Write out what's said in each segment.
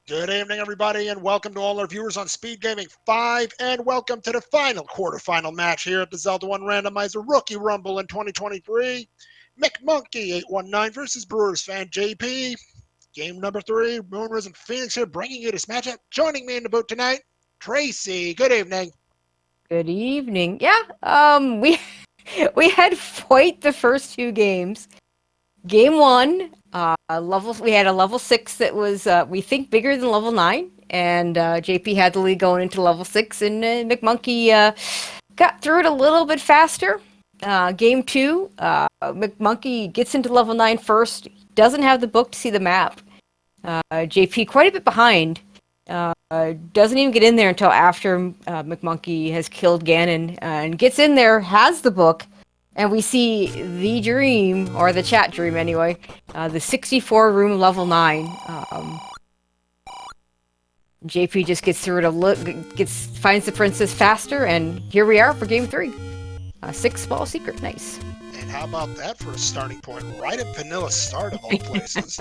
Good evening, everybody, and welcome to all our viewers on SpeedGaming 5, and welcome to the final quarterfinal match here at the Zelda 1 Randomizer Rookie Rumble in 2023. McMonkey819 versus BrewersFanJP. Game number 3, Moonrise and Phoenix here, bringing you this matchup. Joining me in the booth tonight, Tracy. Good evening. Good evening. Yeah, we had fight the first two games. Game 1, we had a level 6 that was we think bigger than level 9, and JP had the lead going into level 6, and McMonkey got through it a little bit faster. Game 2, McMonkey gets into level 9 first, doesn't have the book to see the map. JP quite a bit behind. Doesn't even get in there until after McMonkey has killed Ganon, and gets in there, has the book, and we see the dream, or the chat dream anyway, the 64 room level 9. JP just gets through it finds the princess faster, and here we are for game 3. 6 small secret, nice. And how about that for a starting point? Right at vanilla start of all places.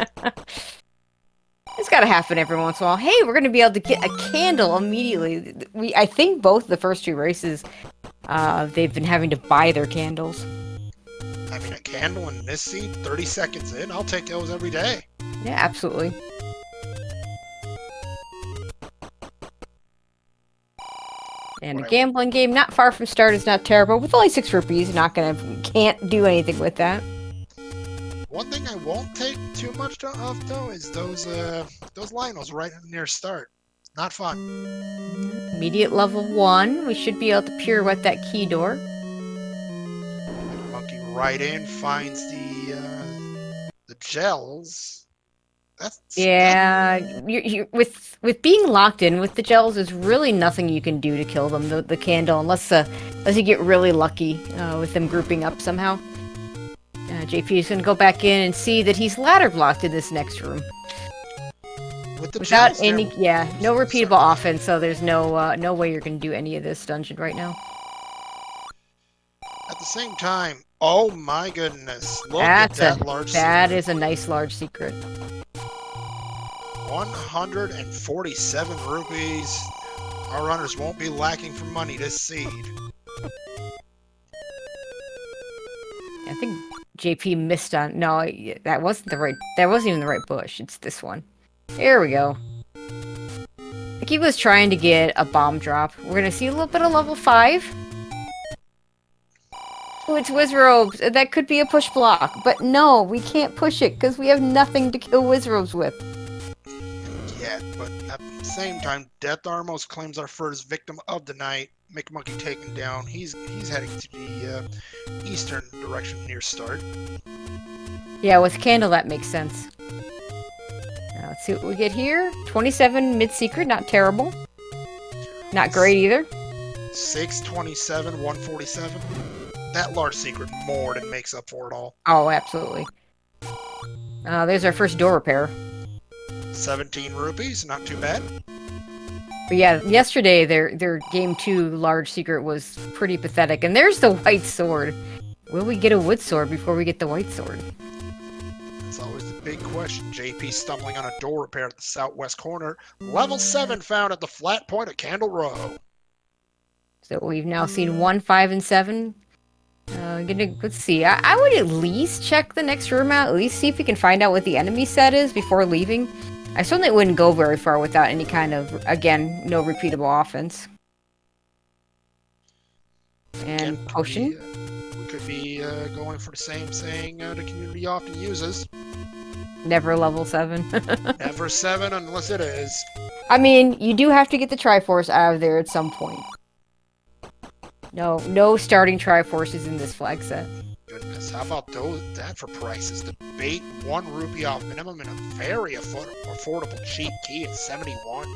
It's got to happen every once in a while. Hey, we're going to be able to get a candle immediately. I think both the first 2 races, they've been having to buy their candles. I mean, a candle in this seed, 30 seconds in, I'll take those every day. Yeah, absolutely. And a gambling game, not far from start, is not terrible. With only 6 rupees, can't do anything with that. One thing I won't take too much of though is those Lionels right near start. Not fun. Immediate level 1. We should be able to pirouette that key door. Monkey right in, finds the gels. With being locked in with the gels, there's really nothing you can do to kill them. The candle, unless you get really lucky with them grouping up somehow. JP is going to go back in and see that he's ladder blocked in this next room. Without any, no repeatable offense, so there's no way you're going to do any of this dungeon right now. At the same time, oh my goodness, look at that large secret. That is a nice large secret. 147 rupees. Our runners won't be lacking for money this seed. I think JP missed on. No, that wasn't even the right bush. It's this one. There we go. I think he was trying to get a bomb drop. We're gonna see a little bit of level 5. Oh, it's Wizrobes. That could be a push block, but no, we can't push it because we have nothing to kill Wizrobes with. Yeah, but at the same time, Death Armos claims our first victim of the night. McMonkey taken down. He's heading to the eastern direction near start. Yeah, with Candle that makes sense. Now, let's see what we get here. 27 mid-secret, not terrible. Not great either. 627, 147. That large secret more than makes up for it all. Oh, absolutely. There's our first door repair. 17 rupees, not too bad. But yeah, yesterday their game 2 large secret was pretty pathetic. And there's the white sword. Will we get a wood sword before we get the white sword? That's always the big question. JP stumbling on a door repair at the southwest corner. Level 7 found at the flat point of Candle Row. So we've now seen 1, 5, and 7. Let's see. I would at least check the next room out. At least see if we can find out what the enemy set is before leaving. I certainly wouldn't go very far without any kind of, again, no repeatable offense. And potion. We could be going for the same saying the community often uses. Never level 7. Never 7 unless it is. I mean, you do have to get the Triforce out of there at some point. No starting Triforces in this flag set. Goodness, how about that for prices? The bait 1 rupee off minimum and a very affordable cheap key at 71.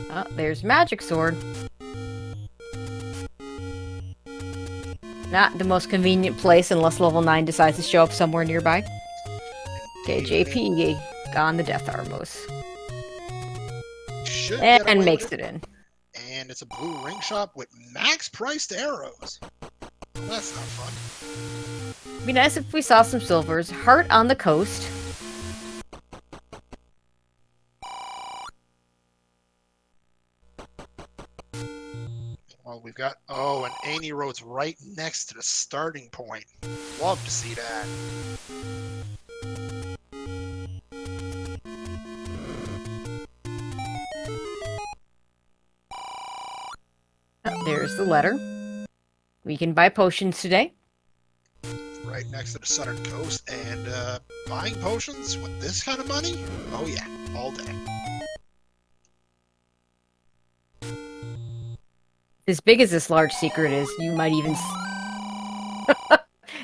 Oh, there's Magic Sword. Not the most convenient place unless level 9 decides to show up somewhere nearby. Okay, JP gone the Death Armos. And makes it in. And it's a blue ring shop with max priced arrows. That's not fun. It'd be nice if we saw some silvers. Heart on the coast. Well, we've got, oh, and Annie Road's right next to the starting point. Love to see that. Oh, there's the letter. We can buy potions today. Right next to the southern coast, and buying potions with this kind of money? Oh yeah, all day. As big as this large secret is, you might even...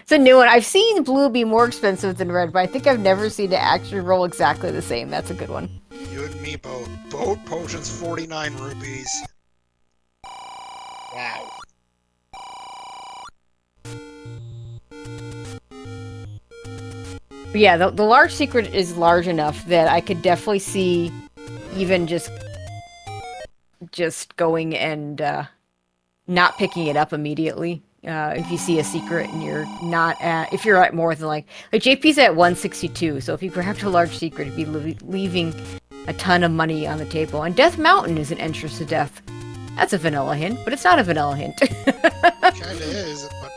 It's a new one. I've seen blue be more expensive than red, but I think I've never seen it actually roll exactly the same. That's a good one. You and me both. Boat potions, 49 rupees. Wow. But yeah, the large secret is large enough that I could definitely see even just going and not picking it up immediately. If you see a secret and you're not at, if you're at more than like JP's at 162, so if you grabbed a large secret, you'd be leaving a ton of money on the table. And Death Mountain is an entrance to death. That's a vanilla hint, but it's not a vanilla hint. Kinda is, but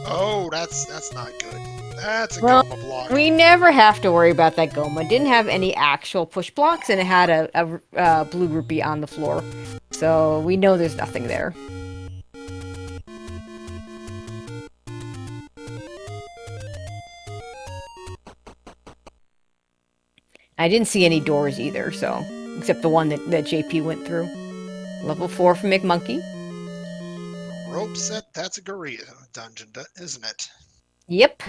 oh, that's not good. That's a Goma block. We never have to worry about that Goma. It didn't have any actual push blocks, and it had a blue rupee on the floor, so we know there's nothing there. I didn't see any doors either, so except the one that JP went through. Level 4 from McMonkey. Rope set, that's a Gorilla dungeon, isn't it? Yep.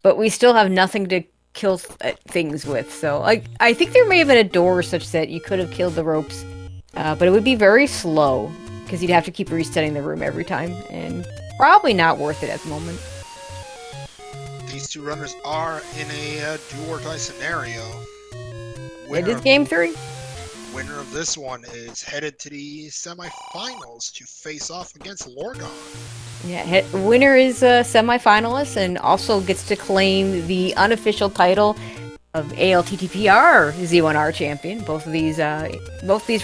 But we still have nothing to kill things with, so I think there may have been a door such that you could have killed the ropes, but it would be very slow, because you'd have to keep resetting the room every time, and probably not worth it at the moment. These two runners are in a do-or-die scenario. It is game 3. Winner of this one is headed to the semifinals to face off against Lorgon. Yeah, winner is a semifinalist and also gets to claim the unofficial title of ALTTPR Z1R champion. Both these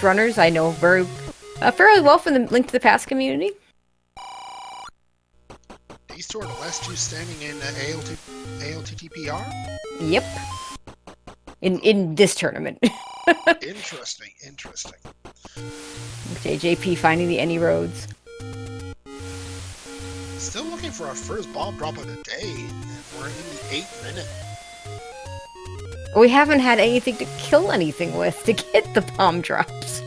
runners I know fairly well from the Link to the Past community. These two are the last two standing in ALTTPR? Yep. In this tournament. Interesting. Okay, JP finding the any roads. Still looking for our first bomb drop of the day, and we're in the 8th minute. We haven't had anything to kill anything with to get the bomb drops.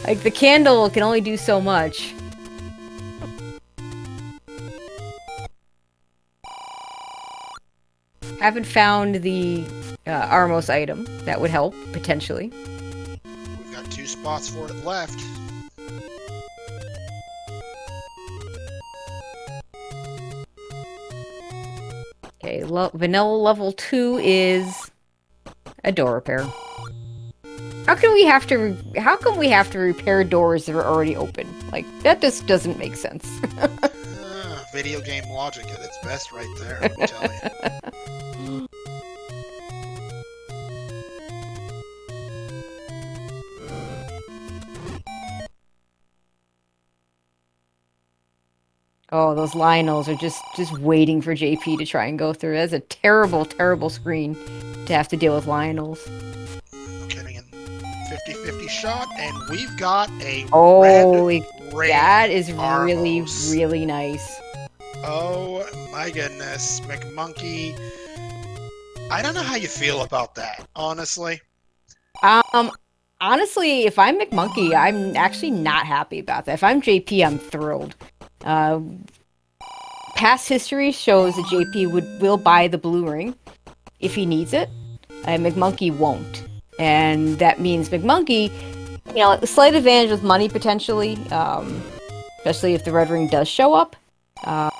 Like, the candle can only do so much. Haven't found the Armos item. That would help, potentially. We've got 2 spots for it left. Okay, vanilla level 2 is a door repair. How can we have to repair doors that are already open? Like, that just doesn't make sense. Video game logic at its best right there, let me tell you. Oh, those Lionels are just waiting for JP to try and go through. That's a terrible, terrible screen to have to deal with Lionels. Getting a 50-50 shot, and we've got a red that is Armos. really nice. Oh my goodness, McMonkey. I don't know how you feel about that, honestly. Honestly, if I'm McMonkey, I'm actually not happy about that. If I'm JP, I'm thrilled. Past history shows that JP will buy the blue ring if he needs it, and McMonkey won't. And that means McMonkey, a slight advantage with money potentially, especially if the red ring does show up.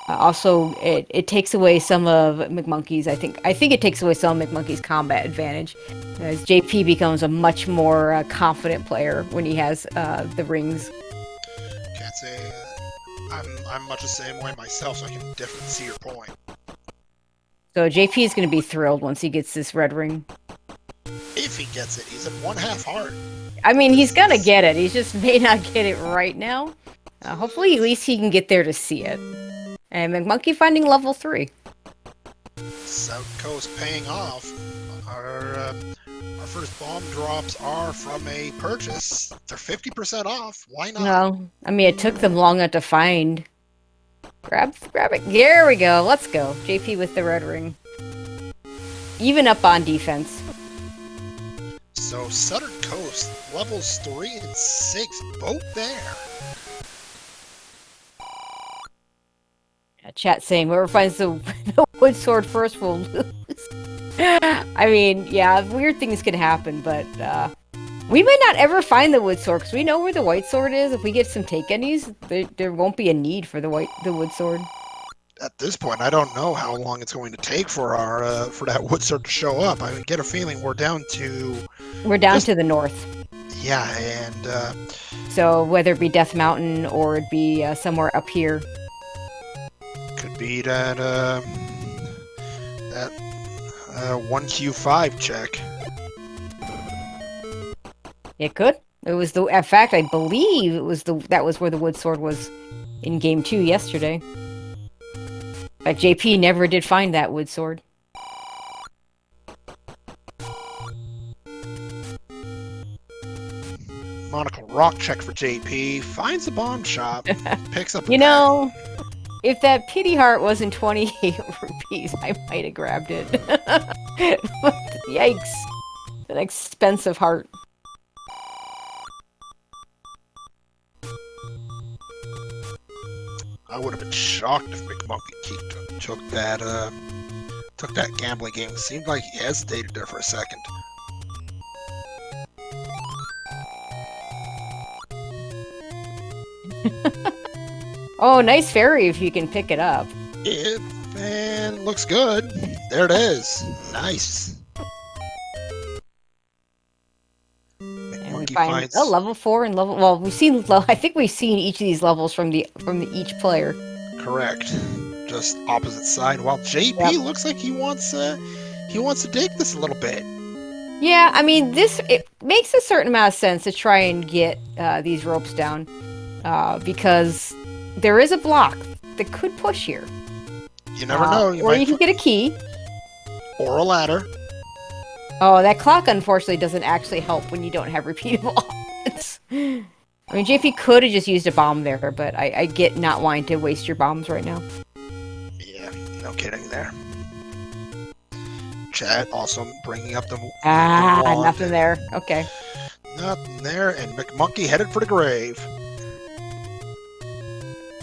Also, it takes away some of McMonkey's, I think it takes away some of McMonkey's combat advantage, as JP becomes a much more confident player when he has the rings. Can't say I'm much the same way myself, so I can definitely see your point. So JP is going to be thrilled once he gets this red ring. If he gets it, he's at 1/2 heart. I mean, he's going to get it. He just may not get it right now. Hopefully, at least he can get there to see it. And McMonkey finding level 3. South Coast paying off. Our first bomb drops are from a purchase. They're 50% off. Why not? No, I mean, it took them long enough to find. Grab it. Here we go. Let's go. JP with the red ring. Even up on defense. So Southern Coast, levels 3 and 6, both there. Chat saying whoever finds the wood sword first will lose. I mean, yeah, weird things can happen, but we may not ever find the wood sword because we know where the white sword is. If we get some take any's, there won't be a need for the wood sword. At this point, I don't know how long it's going to take for our for that wood sword to show up. I get a feeling we're down to the north. Yeah, and so whether it be Death Mountain or it be somewhere up here. Could be that 1Q5 check. It could. It was in fact, I believe it was that was where the wood sword was in game 2 yesterday. But JP never did find that wood sword. Monocle rock check for JP. Finds a bomb shop. Picks up. You know, if that pity heart wasn't 28 rupees, I might have grabbed it. Yikes. An expensive heart. I would have been shocked if McMonkey819 took that gambling game. It seemed like he hesitated there for a second. Oh, nice fairy if you can pick it up. And looks good. There it is. Nice. And we find level 4 and level. Well, we've seen. I think we've seen each of these levels from each player. Correct. Just opposite side. While JP looks like he wants to dig this a little bit. Yeah, I mean, it makes a certain amount of sense to try and get these ropes down, because there is a block that could push here. You never know. You can get a key. Or a ladder. Oh, that clock unfortunately doesn't actually help when you don't have repeatable offense. I mean, JP could have just used a bomb there, but I get not wanting to waste your bombs right now. Yeah, no kidding there. Chat also bringing up the nothing there. Okay. Nothing there, and McMonkey headed for the grave.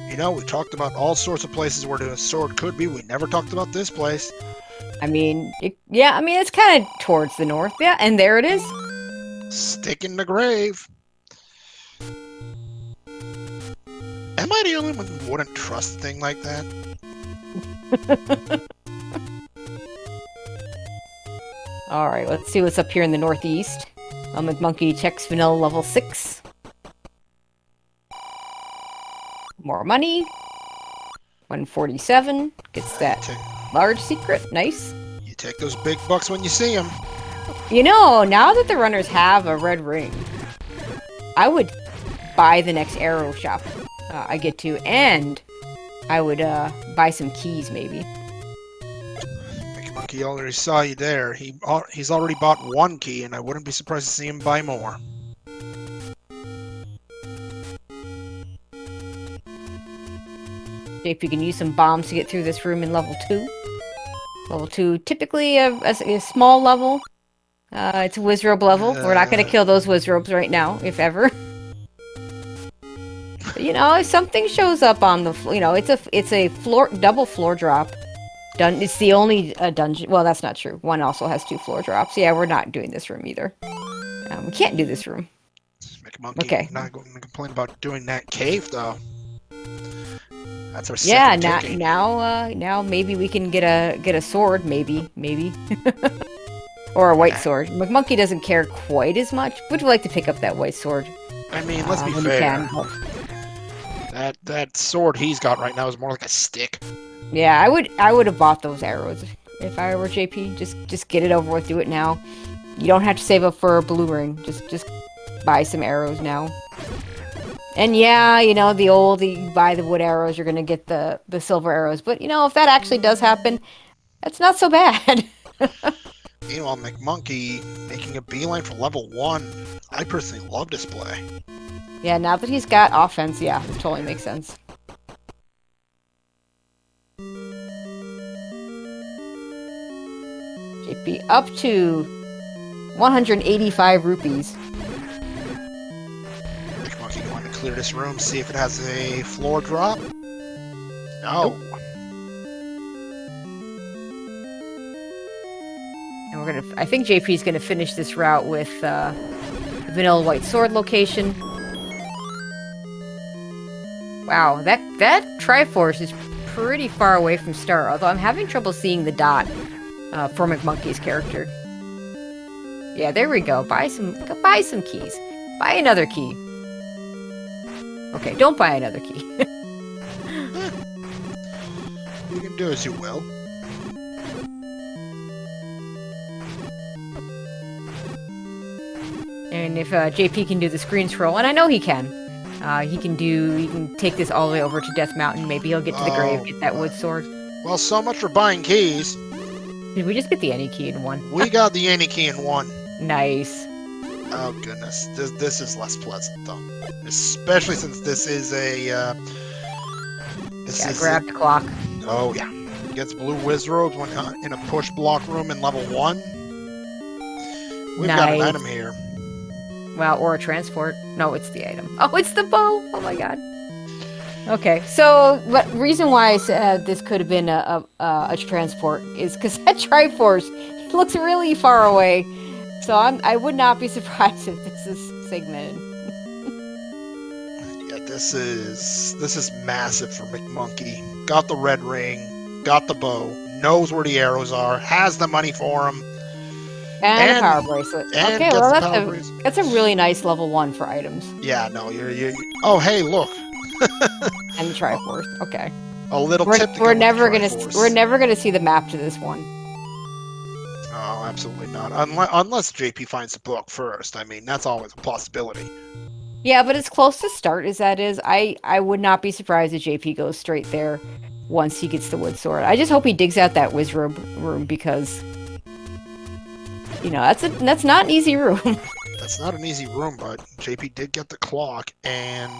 You know, we talked about all sorts of places where the sword could be. We never talked about this place. I mean, it's kind of towards the north. Yeah, and there it is. Stick in the grave. Am I the only one who wouldn't trust a thing like that? Alright, let's see what's up here in the northeast. McMonkey checks vanilla level 6. More money. 147. Gets that large secret. Nice. You take those big bucks when you see them. You know, now that the runners have a red ring, I would buy the next arrow shop I get to, and I would buy some keys maybe. McMonkey already saw you there. He's already bought 1 key, and I wouldn't be surprised to see him buy more. If you can use some bombs to get through this room in level 2. Level 2, typically a small level. It's a Wizrobe level. We're not going to kill those Wizrobes right now, if ever. But, you know, if something shows up on the, it's a double floor drop. It's the only dungeon. Well, that's not true. One also has 2 floor drops. Yeah, we're not doing this room either. We can't do this room. McMonkey not going to complain about doing that cave though. That's our second ticket. now maybe we can get a sword, maybe. Or a white sword. McMonkey doesn't care quite as much. Would you like to pick up that white sword? I mean, let's be fair. That sword he's got right now is more like a stick. Yeah, I would have bought those arrows if I were JP. Just get it over with. Do it now. You don't have to save up for a blue ring. Just buy some arrows now. And yeah, you know, you buy the wood arrows, you're gonna get the silver arrows. But you know, if that actually does happen, that's not so bad. Meanwhile, McMonkey making a beeline for level 1. I personally love this play. Yeah, now that he's got offense, yeah, it totally makes sense. JP up to 185 rupees. McMonkey going to clear this room, see if it has a floor drop. No. Nope. And I think JP's gonna finish this route with vanilla white sword location. Wow, that Triforce is pretty far away from start, although I'm having trouble seeing the dot for McMonkey's character. Yeah, there we go. Buy some keys. Buy another key. Okay, don't buy another key. You can do as you will. And if JP can do the screen scroll, and I know he can take this all the way over to Death Mountain. Maybe he'll get to the grave, get that wood sword. Well, so much for buying keys. Did we just get the any key in one? We got the any key in one. Nice. Oh goodness, this is less pleasant though, especially since this is a. Grab the clock. Oh yeah, against blue wizards when in a push block room in level 1. We've got an item here. Well, or a transport. No, it's the item. Oh, it's the bow. Oh my god. Okay, so the reason why I said this could have been a transport is because that Triforce looks really far away. So I would not be surprised if this is segmented. Yeah, this is massive for McMonkey. Got the red ring, got the bow, knows where the arrows are, has the money for them. And a power bracelet. Okay, well that's a really nice level 1 for items. Yeah, no, you're oh hey, look. And the Triforce. Okay. A little tip. We're never gonna see the map to this one. Oh, absolutely not. Unless JP finds the book first. I mean, that's always a possibility. Yeah, but as close to start as that is, I would not be surprised if JP goes straight there once he gets the wood sword. I just hope he digs out that wizard room because, you know, that's not an easy room. That's not an easy room, but JP did get the clock, and...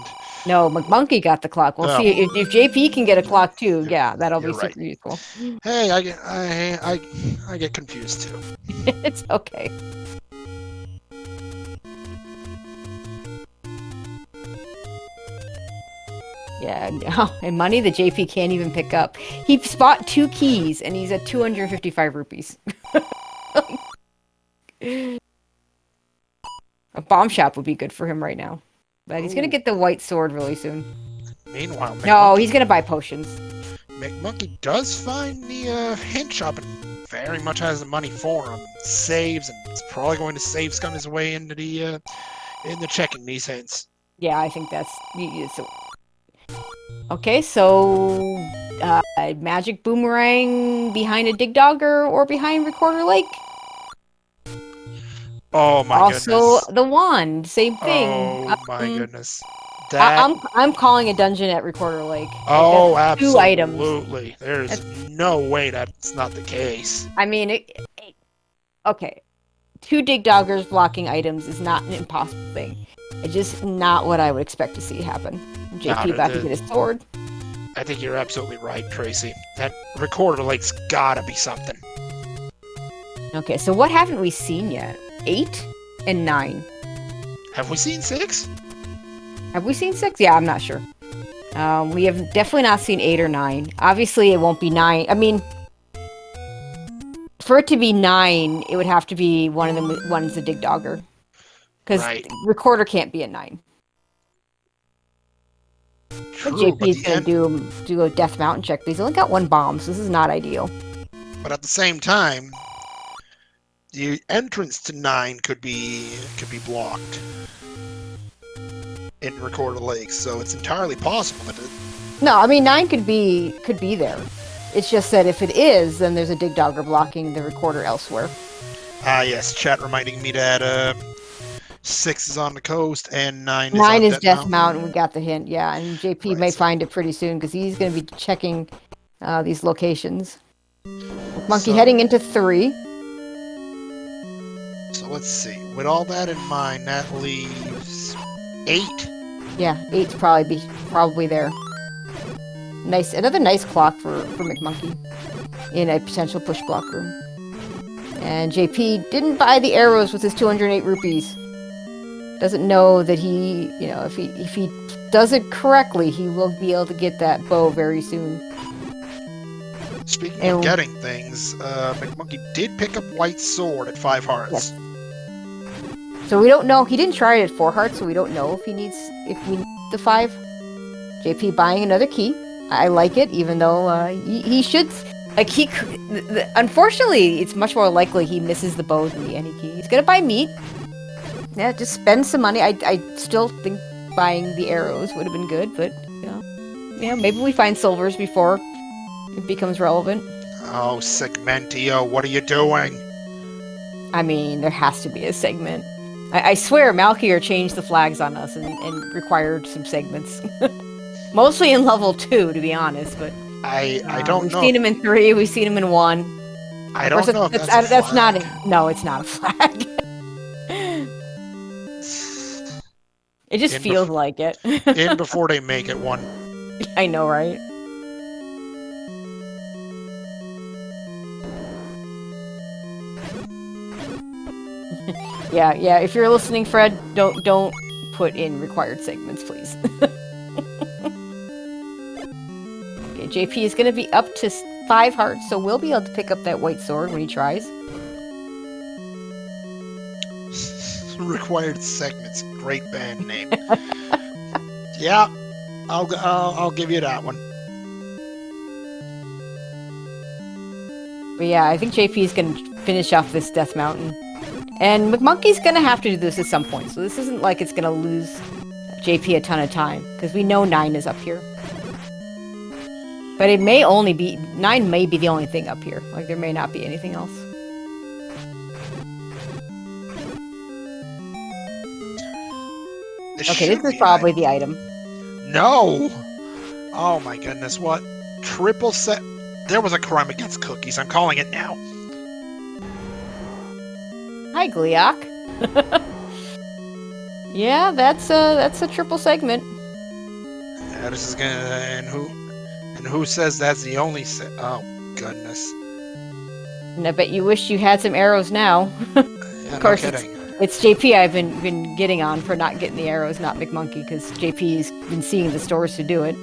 No, McMonkey got the clock. We'll see if JP can get a clock too. Yeah, that'll be super useful. Hey, I get confused too. It's okay. Yeah, and money that JP can't even pick up. He bought 2 keys, and he's at 255 rupees. A bomb shop would be good for him right now. But he's going to get the white sword really soon. Meanwhile, no, he's going to buy potions. McMonkey does find the hint shop and very much has the money for him. Saves, and it's probably going to save scum his way into the checking these hints. Yeah, I think that's... Okay, so... magic boomerang behind a dig dogger or behind Recorder Lake? Oh my goodness. Also, the wand, same thing. Oh my goodness. I'm calling a dungeon at Recorder Lake. Oh, absolutely. 2 items. Absolutely. There's no way that's not the case. I mean, okay. 2 dig doggers blocking items is not an impossible thing. It's just not what I would expect to see happen. JP about to get his sword. I think you're absolutely right, Tracy. That Recorder Lake's gotta be something. Okay, so what haven't we seen yet? 8 and 9. Have we seen 6? Have we seen 6? Yeah, I'm not sure. We have definitely not seen 8 or 9. Obviously, it won't be 9. I mean, for it to be 9, it would have to be one of them. One's a dig dogger, because Recorder can't be at 9. True, but JP's gonna do a Death Mountain check, but he's only got 1 bomb, so this is not ideal. But at the same time, the entrance to 9 could be blocked. in Recorder Lakes, so it's entirely possible that it... No, I mean 9 could be there. It's just that if it is, then there's a dig dogger blocking the recorder elsewhere. Yes, chat reminding me that 6 is on the coast and 9 is 9 on is Death Mountain. Mountain. We got the hint, yeah. And JP Right, may so- find it pretty soon because he's going to be checking these locations. Monkey heading into 3. So let's see. With all that in mind, that leaves 8. Yeah, 8's probably there. Nice, another nice clock for McMonkey in a potential push block room. And JP didn't buy the arrows with his 208 rupees. Doesn't know that he, you know, if he does it correctly, he will be able to get that bow very soon. Speaking of getting things, McMonkey did pick up White Sword at 5 hearts. Yes. So we don't know. He didn't try it at 4 hearts, so we don't know if we need the 5. JP buying another key. I like it, even though he should. Like unfortunately, it's much more likely he misses the bow than the any key. He's gonna buy meat. Yeah, just spend some money. I still think buying the arrows would have been good, but maybe we find silvers before it becomes relevant. Oh, Segmentio, what are you doing? I mean, there has to be a segment. I swear, Malkier changed the flags on us and required some segments. Mostly in level 2, to be honest, but I don't know. We've seen him in 3. We've seen him in 1. I don't know if that's not it. No, it's not a flag. It just feels like it. In before they make it one. I know, right? Yeah. If you're listening, Fred, don't put in required segments, please. Okay, JP is going to be up to 5 hearts, so we'll be able to pick up that white sword when he tries. Required segments, great band name. Yeah, I'll give you that one. But yeah, I think JP is going to finish off this Death Mountain. And McMonkey's going to have to do this at some point, so this isn't like it's going to lose JP a ton of time, because we know 9 is up here. But it may only be... 9 may be the only thing up here. Like, there may not be anything else. Okay, this is probably the item. No! Oh my goodness, what? Triple set... There was a crime against cookies. I'm calling it now. Hi, Gliok. Yeah, that's a triple segment. Yeah, this is gonna... And who says that's the only set? Oh, goodness. And I bet you wish you had some arrows now. Yeah, Of course, no kidding. it's JP I've been getting on for not getting the arrows, not McMonkey, because JP's been seeing the stores to do it.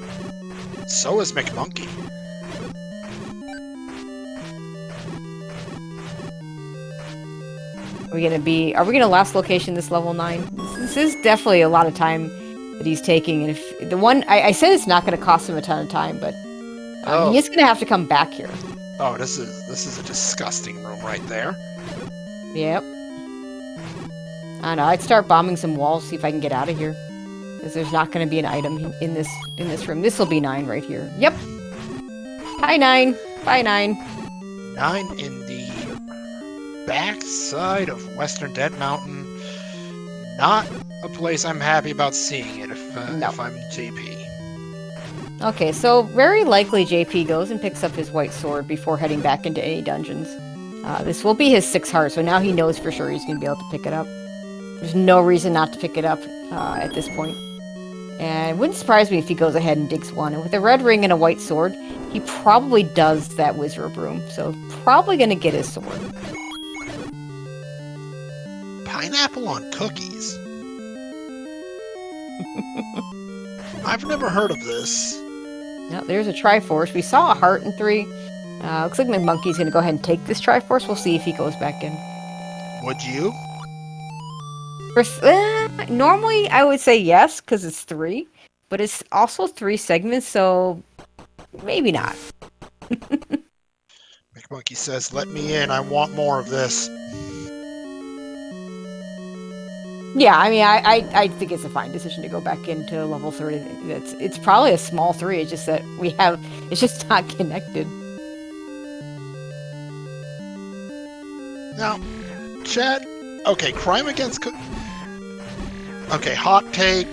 So is McMonkey. Are we gonna last location this level 9? This is definitely a lot of time that he's taking, and if the one I said it's not gonna cost him a ton of time, but he is gonna have to come back here. Oh, this is a disgusting room right there. Yep. I know. I'd start bombing some walls, see if I can get out of here, because there's not gonna be an item in this room. This will be 9 right here. Yep. Hi 9. Bye 9. 9 in the backside of Western Dead Mountain. Not a place I'm happy about seeing it if I'm JP. Okay, so very likely JP goes and picks up his white sword before heading back into any dungeons. This will be his 6 heart, so now he knows for sure he's going to be able to pick it up. There's no reason not to pick it up at this point. And it wouldn't surprise me if he goes ahead and digs 1. And with a red ring and a white sword, he probably does that wizard room, so probably going to get his sword. Pineapple on cookies? I've never heard of this. Now, there's a Triforce. We saw a heart in 3. Looks like McMonkey's going to go ahead and take this Triforce. We'll see if he goes back in. Would you? Normally, I would say yes, because it's 3. But it's also 3 segments, so maybe not. McMonkey says, let me in. I want more of this. Yeah, I mean, I think it's a fine decision to go back into level 3. It's probably a small 3. It's just that it's just not connected. Now, Chad, okay, crime against okay, hot take.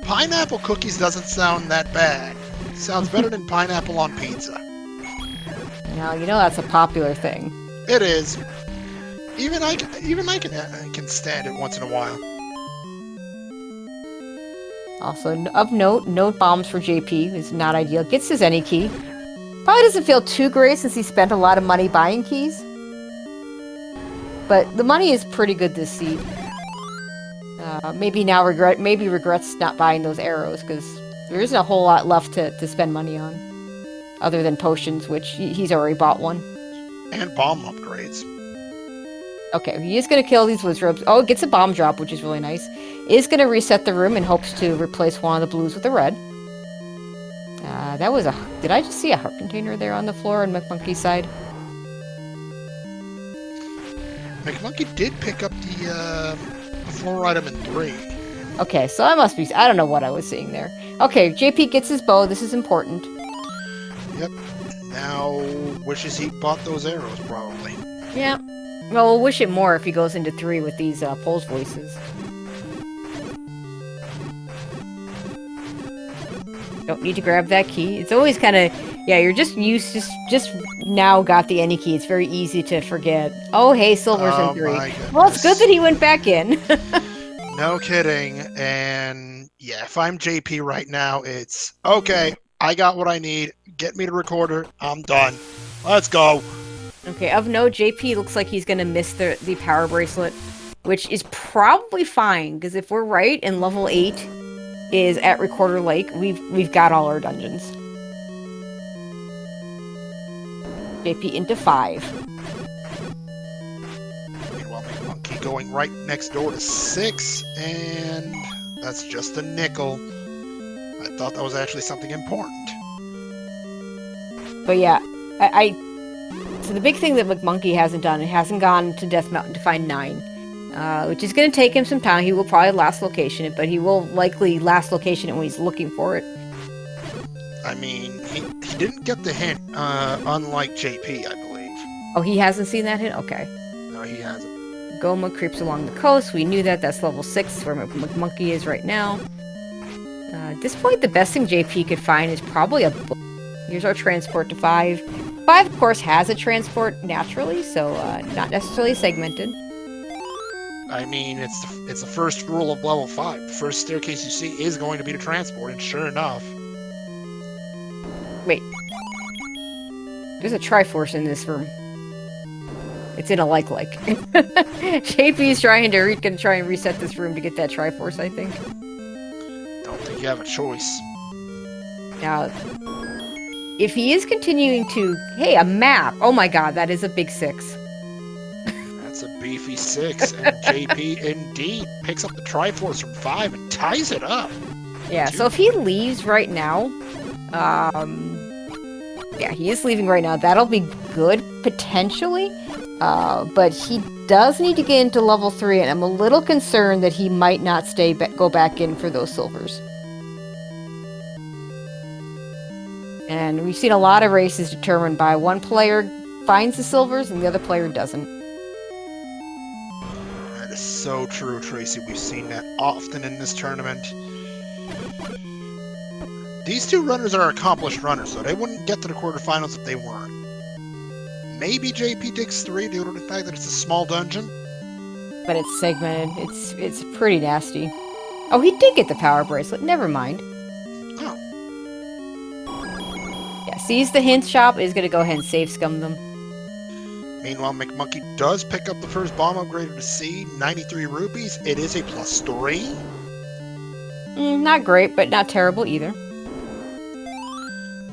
Pineapple cookies doesn't sound that bad. Sounds better than pineapple on pizza. Now, you know that's a popular thing. It is. Even I can stand it once in a while. Also, of note, no bombs for JP is not ideal. Gets his any key. Probably doesn't feel too great since he spent a lot of money buying keys. But the money is pretty good this seed. Maybe regrets not buying those arrows because there isn't a whole lot left to spend money on, other than potions, which he's already bought one. And bomb upgrades. Okay, he is going to kill these wizards. Oh, it gets a bomb drop, which is really nice. Is going to reset the room and hopes to replace one of the blues with a red. That was a... Did I just see a heart container there on the floor on McMonkey's side? McMonkey did pick up the floor item in 3. Okay, so I must be... I don't know what I was seeing there. Okay, JP gets his bow. This is important. Yep. Now, wishes he bought those arrows, probably. Yeah. Well, we'll wish it more if he goes into 3 with these Pulse voices. Don't need to grab that key. It's always kind of... Yeah, you're just now got the any key. It's very easy to forget. Oh, hey, Silver's in 3. Well, it's good that he went back in. No kidding. And yeah, if I'm JP right now, it's okay. I got what I need. Get me the recorder. I'm done. Let's go. Okay, of note, JP looks like he's going to miss the power bracelet, which is probably fine, because if we're right and level 8 is at Recorder Lake, we've got all our dungeons. JP into 5. Meanwhile, McMonkey going right next door to 6, and that's just a nickel. I thought that was actually something important. But yeah, so the big thing that McMonkey hasn't done, it hasn't gone to Death Mountain to find 9, which is going to take him some time. He will probably last location it, but he will likely last location it when he's looking for it. I mean, he didn't get the hint, unlike JP, I believe. Oh, he hasn't seen that hint? Okay. No, he hasn't. Goma creeps along the coast. We knew that. That's level 6, where McMonkey is right now. At this point, the best thing JP could find is probably a book. Here's our transport to 5. 5, of course, has a transport naturally, so not necessarily segmented. I mean, it's the first rule of level 5. The first staircase you see is going to be the transport, and sure enough... Wait. There's a Triforce in this room. It's in a like. JP's trying to try and reset this room to get that Triforce, I think. Don't think you have a choice. Now, if he is continuing to... Hey, a map! Oh my god, that is a big 6. That's a beefy 6, and JP indeed picks up the Triforce from 5 and ties it up. Yeah, so if he leaves right now... yeah, he is leaving right now. That'll be good, potentially. But he does need to get into level 3, and I'm a little concerned that he might not go back in for those silvers. And we've seen a lot of races determined by one player finds the silvers and the other player doesn't. That is so true, Tracy. We've seen that often in this tournament. These two runners are accomplished runners, so they wouldn't get to the quarterfinals if they weren't. Maybe JP digs 3 due to the fact that it's a small dungeon. But it's segmented. It's pretty nasty. Oh, he did get the power bracelet. Never mind. Oh. Yeah, sees the hint shop, is going to go ahead and save scum them. Meanwhile, McMonkey does pick up the first bomb upgrade to C, 93 rupees. It is a +3. Not great, but not terrible either.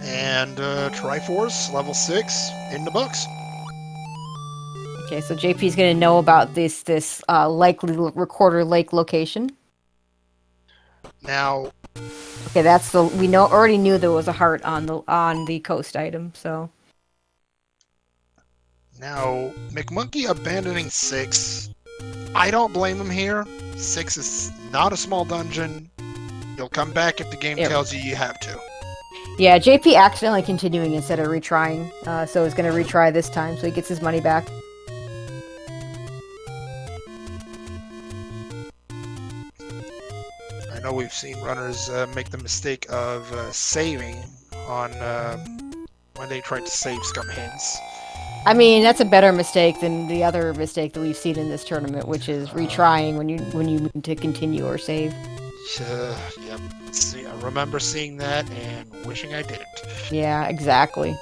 And Triforce, level 6, in the books. Okay, so JP's going to know about this likely Recorder Lake location. Now, okay, that's we already knew there was a heart on the coast item, so. Now, McMonkey abandoning 6. I don't blame him here. 6 is not a small dungeon. You'll come back if the game tells you you have to. Yeah, JP accidentally continuing instead of retrying, so he's going to retry this time so he gets his money back. I know we've seen runners make the mistake of saving on when they tried to save scum hints. I mean, that's a better mistake than the other mistake that we've seen in this tournament, which is retrying when you mean to continue or save. Yep. See, I remember seeing that and wishing I didn't. Yeah, exactly.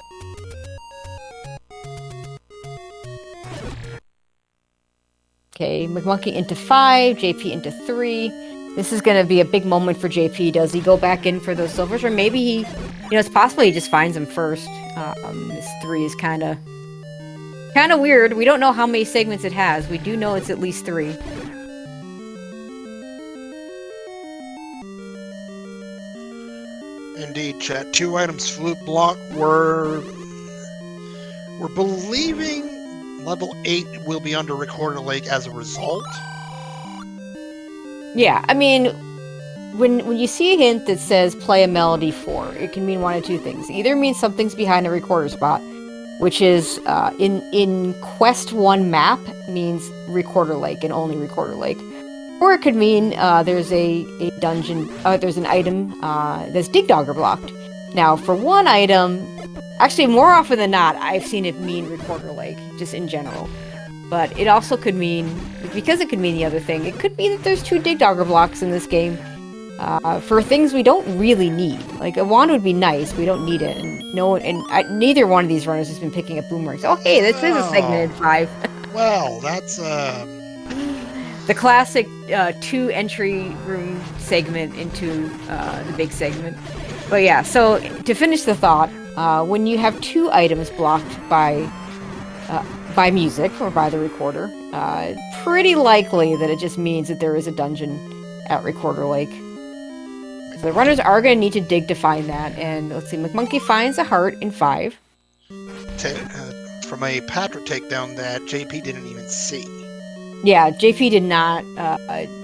Okay, McMonkey into 5, JP into 3. This is going to be a big moment for JP. Does he go back in for those silvers? Or maybe he, it's possible he just finds them first. This 3 is kind of weird. We don't know how many segments it has. We do know it's at least 3. Indeed, chat. 2 items flute block. We're believing level 8 will be under Recorder Lake as a result. Yeah, I mean, when you see a hint that says play a melody 4, it can mean one of two things. It either means something's behind a recorder spot, which is in Quest 1 map means Recorder Lake and only Recorder Lake. Or it could mean there's a dungeon, there's an item that's Dig Dogger blocked. Now, for one item, actually more often than not, I've seen it mean Recorder Lake, just in general. But it also could mean, because it could mean the other thing, it could be that there's 2 Dig Dogger blocks in this game for things we don't really need. Like, a wand would be nice, we don't need it. And neither one of these runners has been picking up boomerangs. Oh, hey, this is a segmented 5. Well, that's... The classic 2 entry room segment into the big segment. But yeah, so to finish the thought, when you have 2 items blocked by music or by the recorder, pretty likely that it just means that there is a dungeon at Recorder Lake. So the runners are going to need to dig to find that, and let's see, McMonkey finds a heart in 5. From a Patrick takedown that JP didn't even see. Yeah, JP did not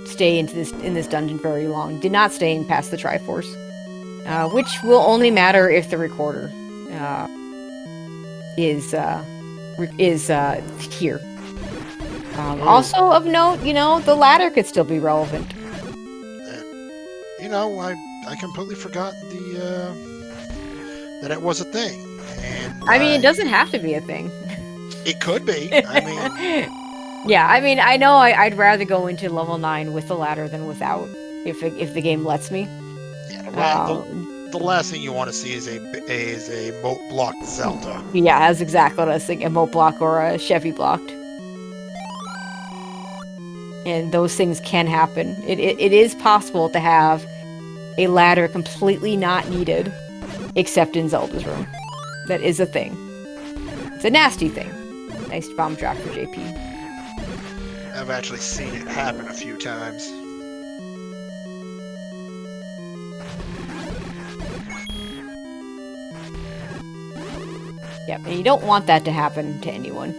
stay in this dungeon very long. Did not stay in past the Triforce, which will only matter if the recorder is here. Also of note, the ladder could still be relevant. I completely forgot that it was a thing. And I mean, it doesn't have to be a thing. It could be. I mean. Yeah, I mean, I know I'd rather go into level 9 with the ladder than without, if the game lets me. Yeah, the last thing you want to see is a moat blocked Zelda. Yeah, that's exactly what I was thinking, a moat block or a Chevy blocked. And those things can happen. It is possible to have a ladder completely not needed, except in Zelda's room. That is a thing. It's a nasty thing. Nice bomb drop for JP. I've actually seen it happen a few times. Yep, and you don't want that to happen to anyone.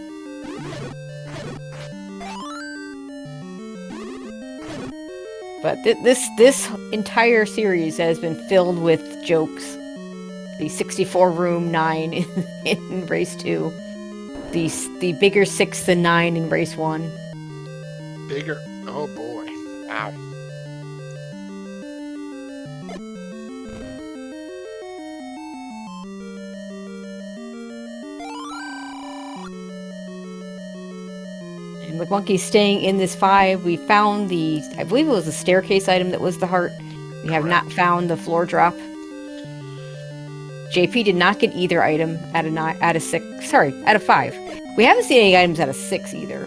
But this entire series has been filled with jokes. The 64 room 9 in race 2. The bigger 6 than 9 in race 1. Bigger? Oh boy. Wow. And McMonkey's staying in this 5. We found I believe it was the staircase item that was the heart. We have not found the floor drop. JP did not get either item out of 5. We haven't seen any items out of 6 either,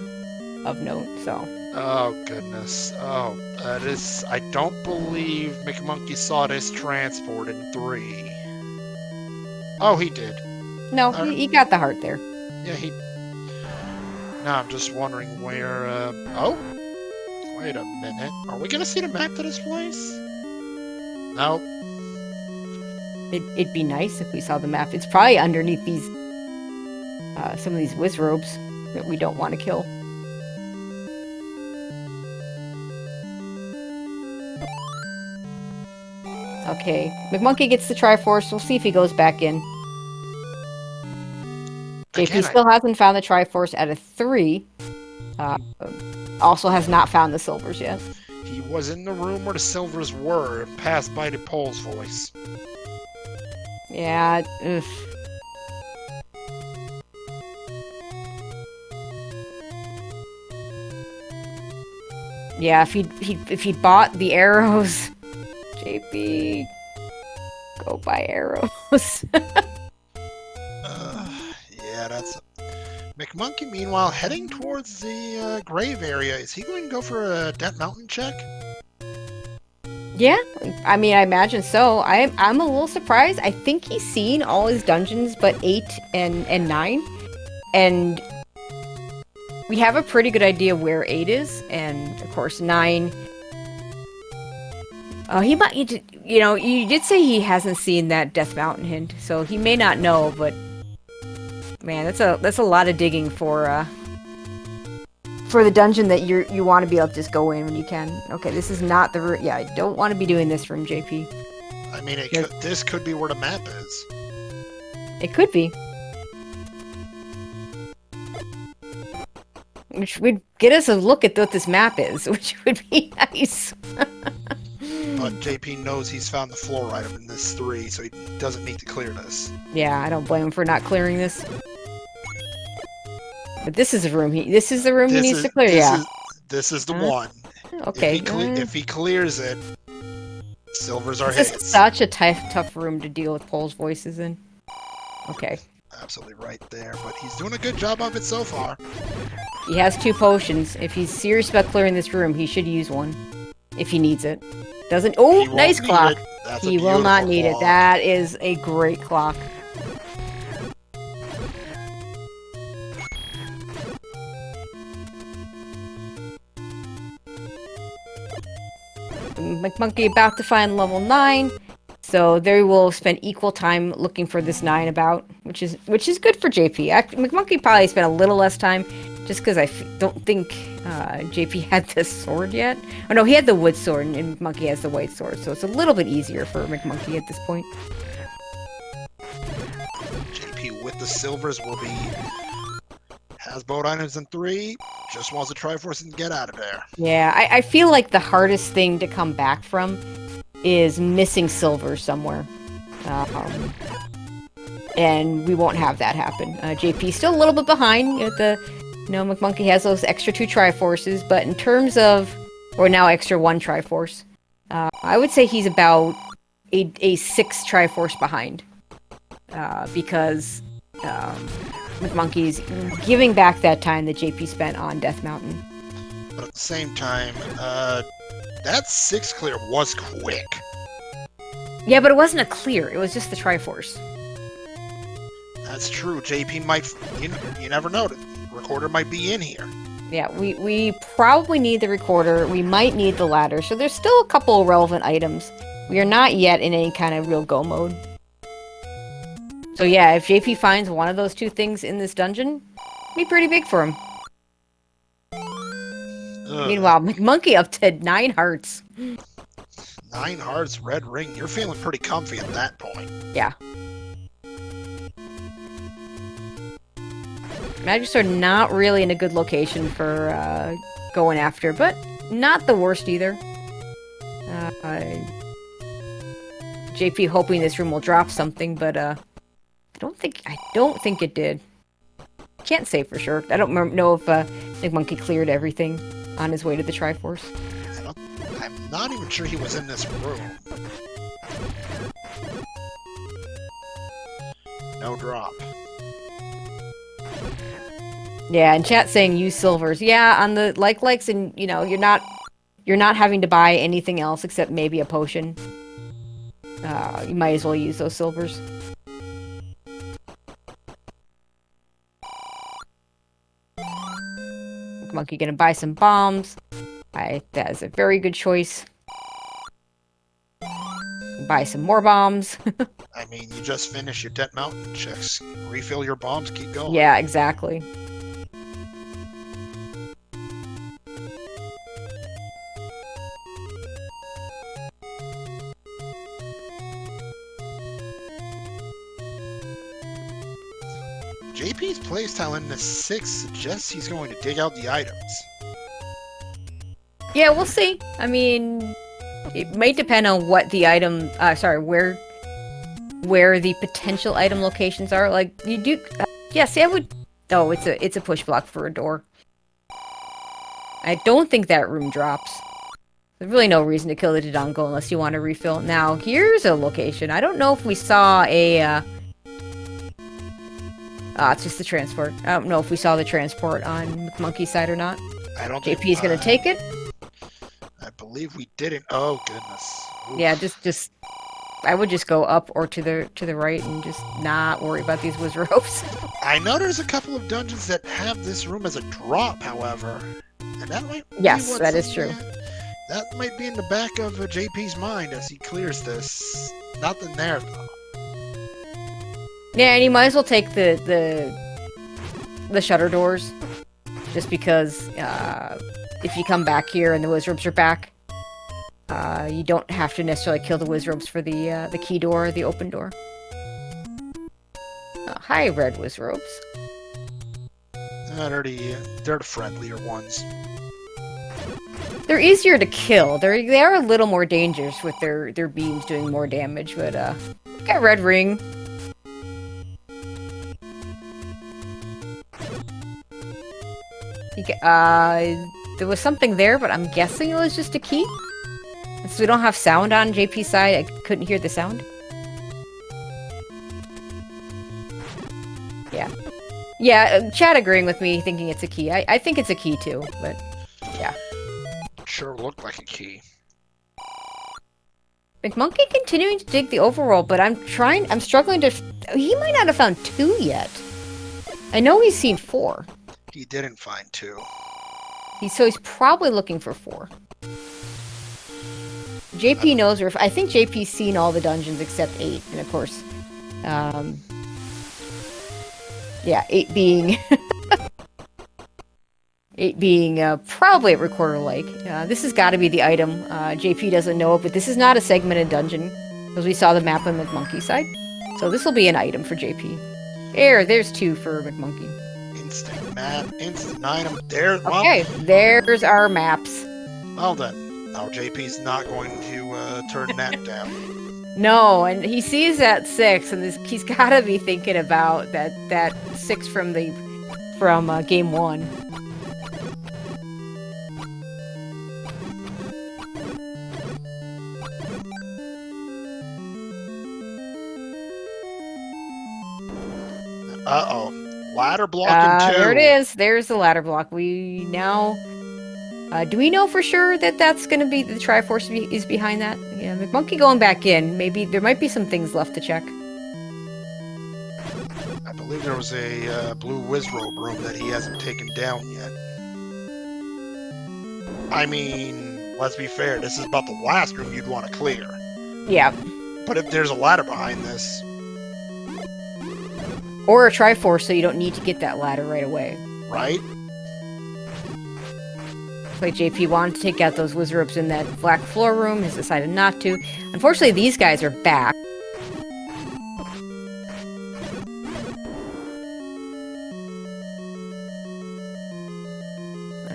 of note, so. Oh, goodness. Oh, that is... I don't believe McMonkey saw this transport in 3. Oh, he did. No, he got the heart there. Yeah, he... Now I'm just wondering where, Oh! Wait a minute. Are we gonna see the map to this place? No. It'd be nice if we saw the map. It's probably underneath these... some of these whiz robes that we don't want to kill. Okay, McMonkey gets the Triforce. We'll see if he goes back in. JP still hasn't found the Triforce out of 3. Also has not found the silvers yet. He was in the room where the silvers were and passed by the Pole's voice. Yeah, ugh. Yeah, if he bought the arrows, JP, go buy arrows. Yeah, that's... McMonkey, meanwhile, heading towards the grave area. Is he going to go for a Death Mountain check? Yeah, I mean, I imagine so. I'm a little surprised. I think he's seen all his dungeons but 8 and 9. And we have a pretty good idea where 8 is, and of course 9. He might, you know, you did say he hasn't seen that Death Mountain hint, so he may not know. But man, that's a lot of digging for the dungeon that you want to be able to just go in when you can. Okay, this is not the room. Yeah, I don't want to be doing this room, JP. I mean, this could be where the map is. It could be. Which would get us a look at what this map is, which would be nice. But JP knows he's found the floor item in this 3, so he doesn't need to clear this. Yeah, I don't blame him for not clearing this. But this is the room he needs to clear. Yeah, this is the one. Okay. If he clears it, silvers are his. his. This is such a tough room to deal with Pole's voices in. Okay. Absolutely right there, but he's doing a good job of it so far. He has 2 potions. If he's serious about clearing this room, he should use one. If he needs it. Doesn't... Oh, nice clock. He will not need it. That is a great clock. McMonkey about to find level 9. So they will spend equal time looking for this 9 about, which is good for JP. McMonkey probably spent a little less time, just because I don't think JP had the sword yet. Oh no, he had the wood sword, and McMonkey has the white sword, so it's a little bit easier for McMonkey at this point. JP with the silvers will be... has boat items in 3, just wants to Triforce and get out of there. Yeah, I feel like the hardest thing to come back from is missing silver somewhere. And we won't have that happen. JP's still a little bit behind. McMonkey has those extra 2 Triforces, but in terms of... or now extra 1 Triforce. I would say he's about a 6 Triforce behind. Because McMonkey's giving back that time that JP spent on Death Mountain. But at the same time, that 6 clear was quick. Yeah, but it wasn't a clear. It was just the Triforce. That's true. JP might... You never know. The recorder might be in here. Yeah, we probably need the recorder. We might need the ladder. So there's still a couple of relevant items. We are not yet in any kind of real go mode. So yeah, if JP finds one of those 2 things in this dungeon, it'd be pretty big for him. Meanwhile, McMonkey up to 9 hearts. 9 hearts, red ring. You're feeling pretty comfy at that point. Yeah. Magic Sword not really in a good location for going after, but not the worst either. JP hoping this room will drop something, but I don't think it did. Can't say for sure. I don't know if McMonkey cleared everything on his way to the Triforce. I'm not even sure he was in this room. No drop. Yeah, and chat saying use silvers. Yeah, on the likes, and you're not having to buy anything else except maybe a potion. You might as well use those silvers. Monkey gonna buy some bombs. That is a very good choice. Buy some more bombs. I mean, you just finished your Death Mountain checks. Refill your bombs, keep going. Yeah, exactly. playstyle in the 6 suggests he's going to dig out the items. Yeah, we'll see. I mean, it might depend on what the item. Where the potential item locations are. Like you do. Yeah, see, I would. Oh, it's a push block for a door. I don't think that room drops. There's really no reason to kill the Dodongo unless you want to refill. Now, here's a location. I don't know if we saw a... it's just the transport. I don't know if we saw the transport on McMonkey's side or not. I don't JP's gonna take it. I believe we didn't. Oh, goodness. Oof. Yeah, just... I would just go up or to the right and just not worry about these whiz ropes. I know there's a couple of dungeons that have this room as a drop, however. And that might be yes, that is true. That might be in the back of JP's mind as he clears this. Nothing there, though. Yeah, and you might as well take the shutter doors. Just because if you come back here and the whiz ropes are back, you don't have to necessarily kill the whiz ropes for the key door or the open door. Hi, red whiz ropes. They're the friendlier ones. They're easier to kill. They are a little more dangerous with their beams doing more damage, but got red ring. There was something there, but I'm guessing it was just a key. Since we don't have sound on JP's side, I couldn't hear the sound. Yeah. Yeah, Chad agreeing with me, thinking it's a key. I think it's a key too, but yeah. Sure looked like a key. McMonkey continuing to dig the overworld, but I'm struggling to... He might not have found 2 yet. I know he's seen 4. He didn't find 2. So he's probably looking for 4. JP knows, or I think JP's seen all the dungeons except 8, and of course, yeah, 8 being 8 being probably at Recorder Lake. This has got to be the item. JP doesn't know it, but this is not a segmented dungeon because we saw the map on McMonkey's side. So this will be an item for JP. There's 2 for McMonkey. Instant map, instant item. There. Okay, there's our maps. Well then. Now JP's not going to turn that down. No, and he sees that 6, and he's got to be thinking about that 6 from game 1. Uh-oh. Ladder block 2. There it is. There's the ladder block. We now... do we know for sure that that's going to be the Triforce is behind that? Yeah, McMonkey going back in. Maybe there might be some things left to check. I believe there was a blue Wizrobe room that he hasn't taken down yet. I mean, let's be fair. This is about the last room you'd want to clear. Yeah. But if there's a ladder behind this... Or a Triforce, so you don't need to get that ladder right away. Right? Like JP wanted to take out those Wizropes in that black floor room, has decided not to. Unfortunately, these guys are back.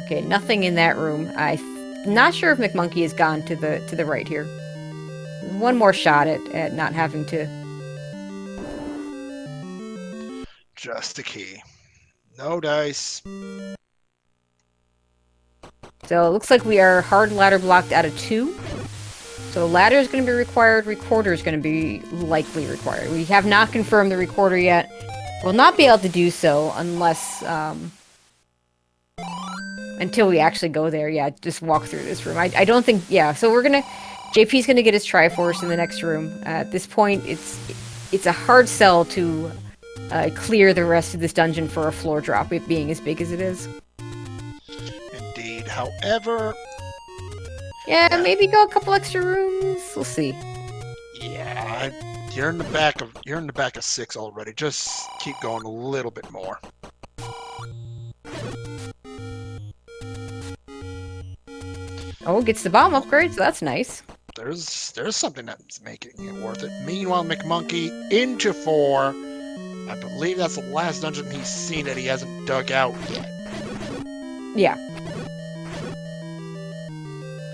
Okay, nothing in that room. I'm not sure if McMonkey has gone to the right here. One more shot at not having to. Just a key. No dice. So it looks like we are hard ladder blocked out of 2. So ladder is going to be required. Recorder is going to be likely required. We have not confirmed the recorder yet. We'll not be able to do so unless... until we actually go there. Yeah, just walk through this room. I don't think... Yeah, so we're going to... JP's going to get his Triforce in the next room. At this point, it's a hard sell to clear the rest of this dungeon for a floor drop, it being as big as it is. However, yeah, maybe go a couple extra rooms. We'll see. Yeah, you're in the back of 6 already. Just keep going a little bit more. Oh, gets the bomb upgrade, so that's nice. There's something that's making it worth it. Meanwhile, McMonkey into 4. I believe that's the last dungeon he's seen that he hasn't dug out yet. Yeah.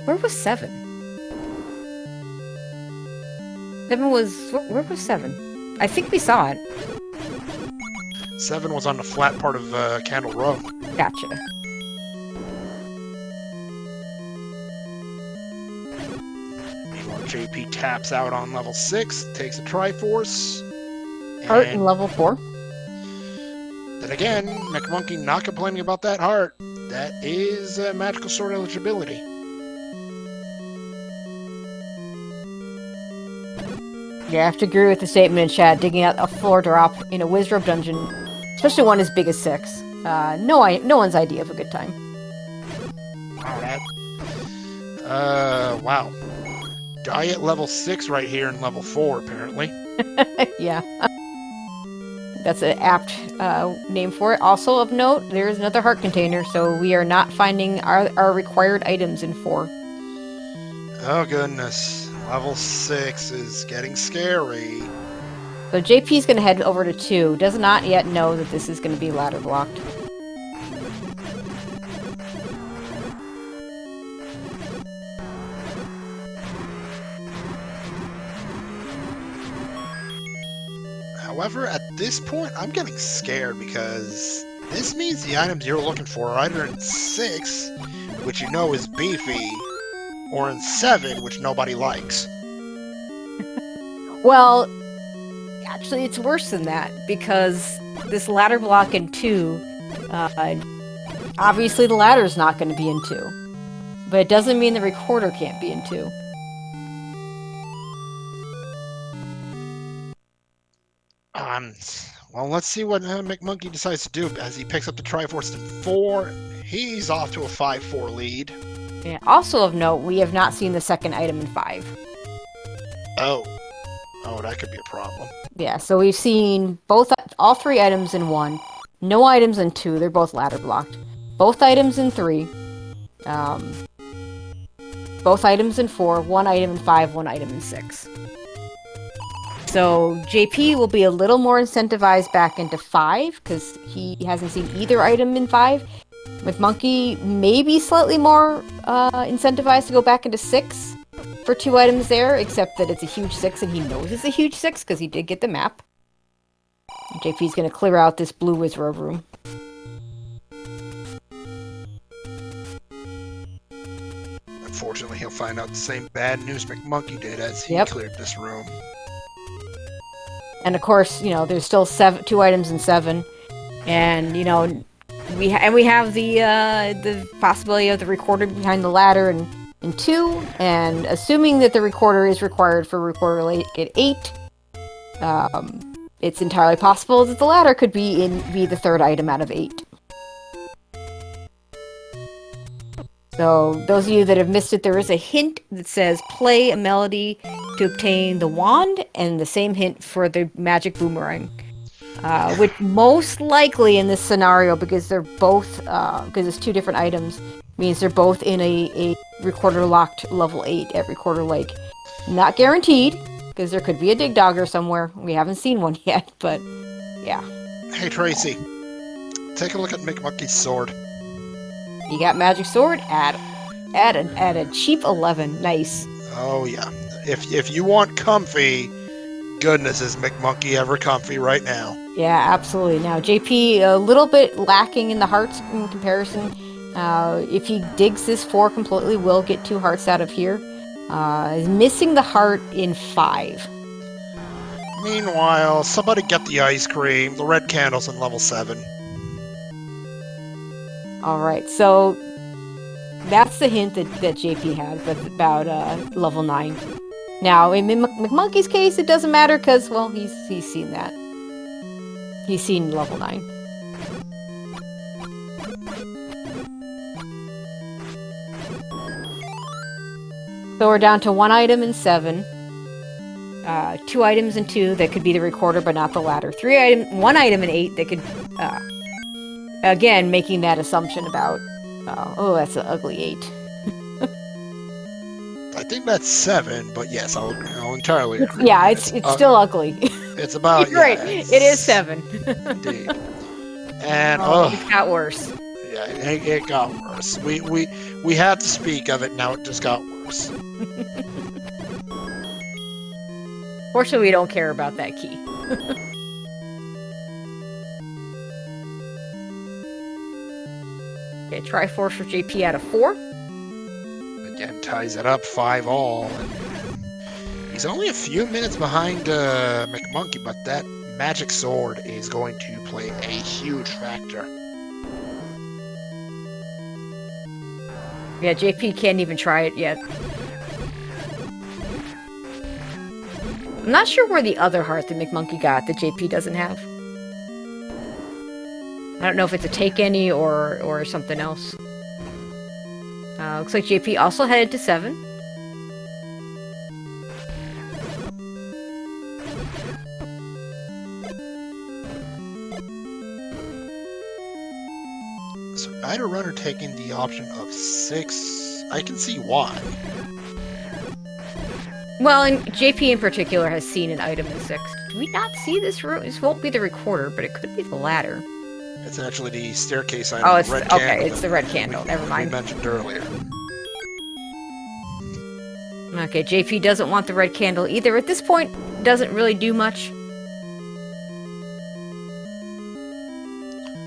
Where was 7? 7 was... Where was 7? I think we saw it. 7 was on the flat part of Candle Row. Gotcha. Meanwhile, JP taps out on level 6, takes a Triforce. Heart in level 4. Then again, McMonkey not complaining about that heart. That is magical sword eligibility. Yeah, I have to agree with the statement in chat. Digging out a floor drop in a Wizrobe dungeon, especially one as big as 6. No one's idea of a good time. Wow. Diet level 6 right here in level 4, apparently. Yeah. That's an apt name for it. Also of note, there is another heart container, so we are not finding our required items in 4. Oh, goodness. Level 6 is getting scary. So JP's going to head over to 2. Does not yet know that this is going to be ladder blocked. However, at this point, I'm getting scared because this means the items you're looking for are either in 6, which you know is beefy, or in 7, which nobody likes. Well, actually, it's worse than that, because this ladder block in 2, obviously the ladder's not going to be in 2. But it doesn't mean the recorder can't be in 2. Well, let's see what McMonkey decides to do as he picks up the Triforce in 4. He's off to a 5-4 lead. Yeah. Also of note, we have not seen the second item in 5. Oh, that could be a problem. Yeah, so we've seen all 3 items in 1. No items in 2. They're both ladder blocked. Both items in 3. Both items in 4. 1 item in 5. 1 item in 6. So JP will be a little more incentivized back into 5 because he hasn't seen either item in 5. McMonkey may be slightly more incentivized to go back into 6 for 2 items there, except that it's a huge 6 and he knows it's a huge 6 because he did get the map. JP's going to clear out this blue Wizrobe room. Unfortunately, he'll find out the same bad news McMonkey did as he cleared this room. And of course, there's still 2 items in 7, and we have the possibility of the recorder behind the ladder in 2, and assuming that the recorder is required for recorder lake at 8, it's entirely possible that the ladder could be the 3rd item out of 8. So, those of you that have missed it, there is a hint that says play a melody to obtain the wand, and the same hint for the magic boomerang. Which most likely in this scenario, because they're both, because it's 2 different items, means they're both in a recorder locked level 8 at Recorder Lake. Not guaranteed, because there could be a dig dogger somewhere. We haven't seen one yet, but yeah. Hey Tracy, take a look at McMonkey's sword. You got magic sword at a cheap 11. Nice. Oh yeah. If you want comfy, goodness is McMonkey ever comfy right now. Yeah, absolutely. Now JP a little bit lacking in the hearts in comparison. If he digs this 4 completely, will get 2 hearts out of here. Is missing the heart in 5. Meanwhile, somebody get the ice cream. The red candle's in level 7. Alright, so that's the hint that JP had about level 9. Now, in McMonkey's case, it doesn't matter because, well, he's seen that. He's seen level 9. So we're down to 1 item in 7. 2 items in 2 that could be the recorder but not the ladder. 1 item in 8 that could... again, making that assumption about... oh, that's an ugly 8. I think that's 7, but yes, I'll entirely agree. Yeah, it's still ugly. It's about, You're right. It is 7. Indeed. And It got worse. Yeah, it got worse. We had to speak of it. Now it just got worse. Fortunately, we don't care about that key. Okay, Triforce for JP out of 4. Again, ties it up 5-all. He's only a few minutes behind McMonkey, but that magic sword is going to play a huge factor. Yeah, JP can't even try it yet. I'm not sure where the other heart that McMonkey got that JP doesn't have. I don't know if it's a take any or something else. Looks like JP also headed to 7. So neither runner taking the option of 6. I can see why. Well, and JP in particular has seen an item in 6. Did we not see this room? This won't be the recorder, but it could be the ladder. It's actually the staircase item. Oh, it's okay. It's the red candle. Never mind. We mentioned earlier. Okay, JP doesn't want the red candle either. At this point, doesn't really do much.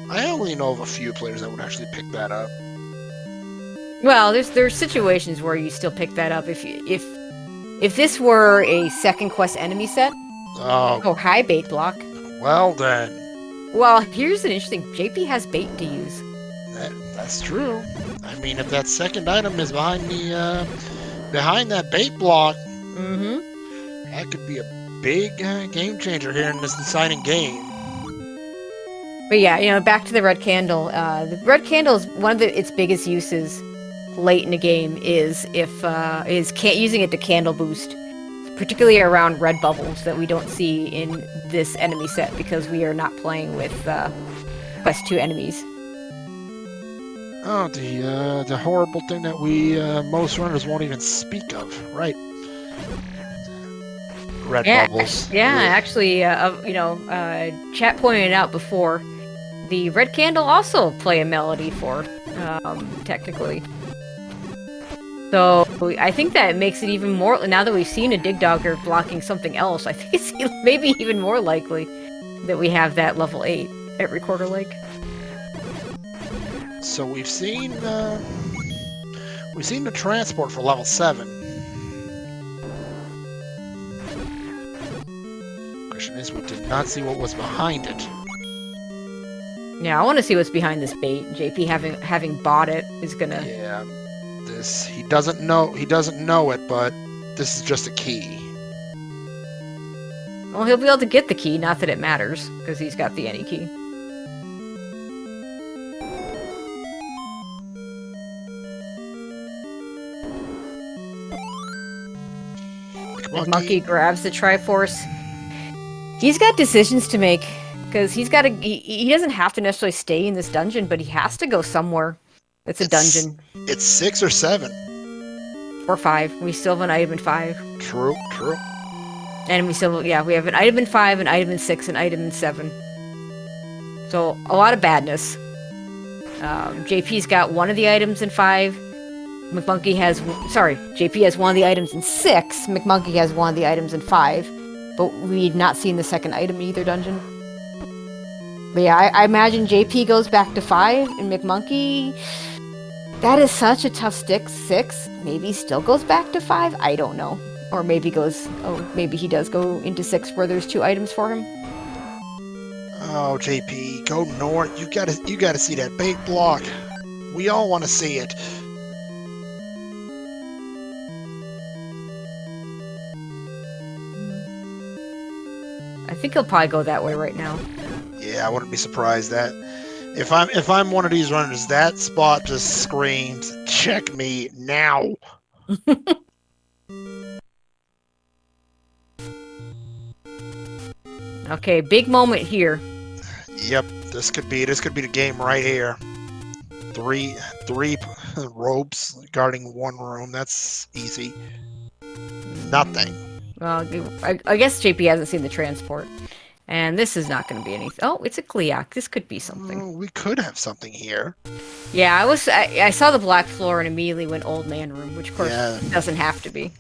I only know of a few players that would actually pick that up. Well, there's situations where you still pick that up if this were a second quest enemy set. Oh, hi bait block. Well then. Well, here's an interesting. JP has bait to use. That's true. I mean, if that second item is behind the behind that bait block, that could be a big game changer here in this deciding game. But yeah, back to the red candle. The red candle is one of its biggest uses late in the game is using it to candle boost, particularly around red bubbles that we don't see in this enemy set because we are not playing with Quest 2 enemies. Oh, the horrible thing that we most runners won't even speak of, right? Red bubbles. Yeah, actually, chat pointed out before. The red candle also play a melody for, technically. So I think that makes it even more. Now that we've seen a dig dogger blocking something else, I think it's maybe even more likely that we have that level 8 at Recorder Lake. So we've seen the transport for level 7. Question is, we did not see what was behind it. Yeah, I want to see what's behind this bait. JP having bought it is gonna. Yeah, he doesn't know it, but this is just a key. Well, he'll be able to get the key. Not that it matters, because he's got the any key. Monkey grabs the Triforce. He's got decisions to make. Because he doesn't have to necessarily stay in this dungeon, but he has to go somewhere. It's a dungeon. It's 6 or 7. Or 5. We still have an item in 5. True. And we have an item in 5, an item in 6, an item in 7. So, a lot of badness. JP's got one of the items in 5. JP has one of the items in 6. McMonkey has one of the items in 5. But we've not seen the second item in either dungeon. But yeah, I imagine JP goes back to 5, and McMonkey, that is such a tough stick. 6, maybe still goes back to 5. I don't know, or maybe he does go into 6 where there's 2 items for him. Oh, JP, go north. You gotta see that bait block. We all want to see it. I think he'll probably go that way right now. Yeah, I wouldn't be surprised that if I'm one of these runners, that spot just screams, "Check me now." Okay, big moment here. Yep, this could be the game right here. Three ropes guarding one room. That's easy. Nothing. Well, I guess JP hasn't seen the transport. And this is not going to be anything. Oh, it's a Cleac. This could be something. We could have something here. Yeah, I saw the black floor and immediately went old man room, which of course doesn't have to be.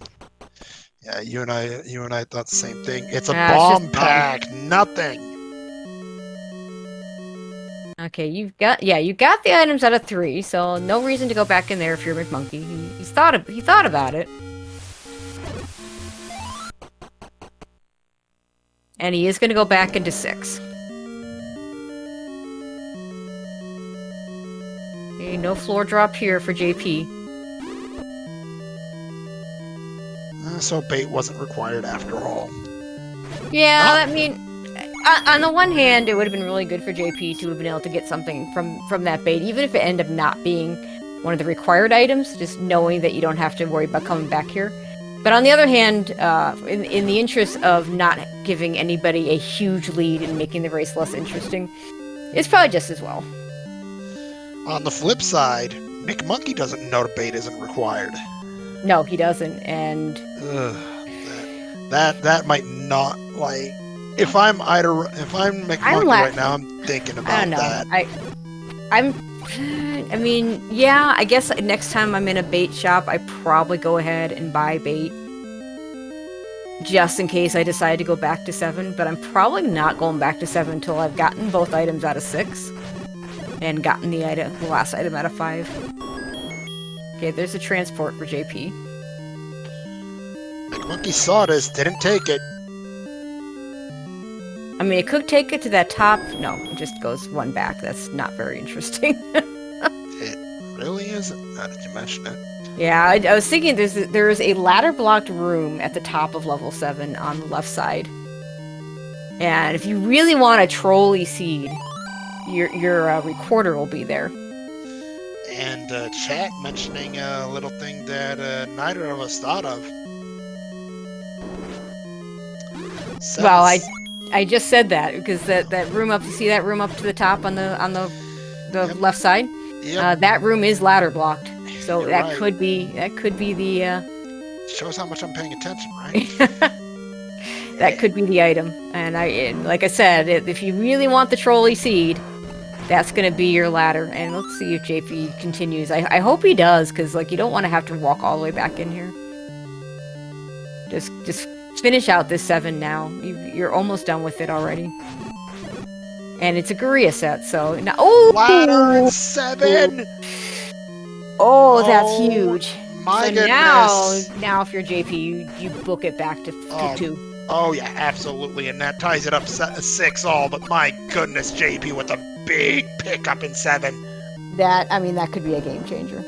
Yeah, you and I thought the same thing. It's a bomb pack. Nothing. Okay, you got the items out of 3, so no reason to go back in there if you're McMonkey. He thought about it. And he is going to go back into 6. Okay, no floor drop here for JP. So bait wasn't required after all. Yeah, I mean, on the one hand, it would have been really good for JP to have been able to get something from that bait, even if it ended up not being one of the required items, just knowing that you don't have to worry about coming back here. But on the other hand, in the interest of not giving anybody a huge lead and making the race less interesting, it's probably just as well. On the flip side, McMonkey doesn't know the bait isn't required. No, he doesn't, and that might not, like, if I'm McMonkey right now, I'm thinking about that. I mean, yeah, I guess next time I'm in a bait shop, I probably go ahead and buy bait. Just in case I decide to go back to 7, but I'm probably not going back to 7 until I've gotten both items out of 6. And gotten the last item out of 5. Okay, there's a transport for JP. McMonkey saw this, didn't take it. I mean, it could take it to that top. No, it just goes 1 back. That's not very interesting. It really isn't, now that you mention it. Yeah, I was thinking there is a ladder-blocked room at the top of level 7 on the left side. And if you really want a trolley seed, your recorder will be there. And chat mentioning a little thing that neither of us thought of. Well, I just said that because that room up. You see that room up to the top on the left side? Yep. That room is ladder blocked, so You're that right. could be the. Shows how much I'm paying attention, right? That could be the item, and like I said, if you really want the trolley seed, that's gonna be your ladder. And let's see if JP continues. I hope he does, because like you don't want to have to walk all the way back in here. Just finish out this 7 now. You're almost done with it already. And it's a Guerrilla set, so now. Oh, ladder and 7. Oh, that's huge. My so goodness. Now if you're JP, you book it back to 2. Oh yeah, absolutely, and that ties it up 6-all. But my goodness, JP with a big pickup in 7. That could be a game changer.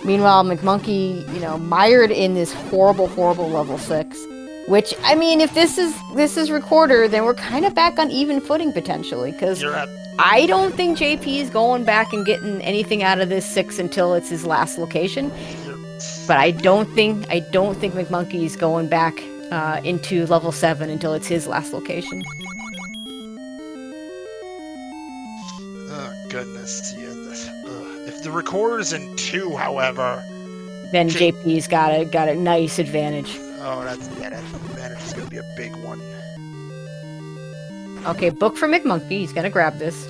Meanwhile, McMonkey, mired in this horrible level 6. Which, I mean, if this is recorder, then we're kind of back on even footing potentially, because I don't think JP is going back and getting anything out of this 6 until it's his last location. But I don't think McMonkey is going back into level 7 until it's his last location. Oh goodness, yeah. If the recorder's in 2, however, then JP's got a nice advantage. Oh, that advantage is gonna be a big one. Okay, book for McMonkey. He's gonna grab this.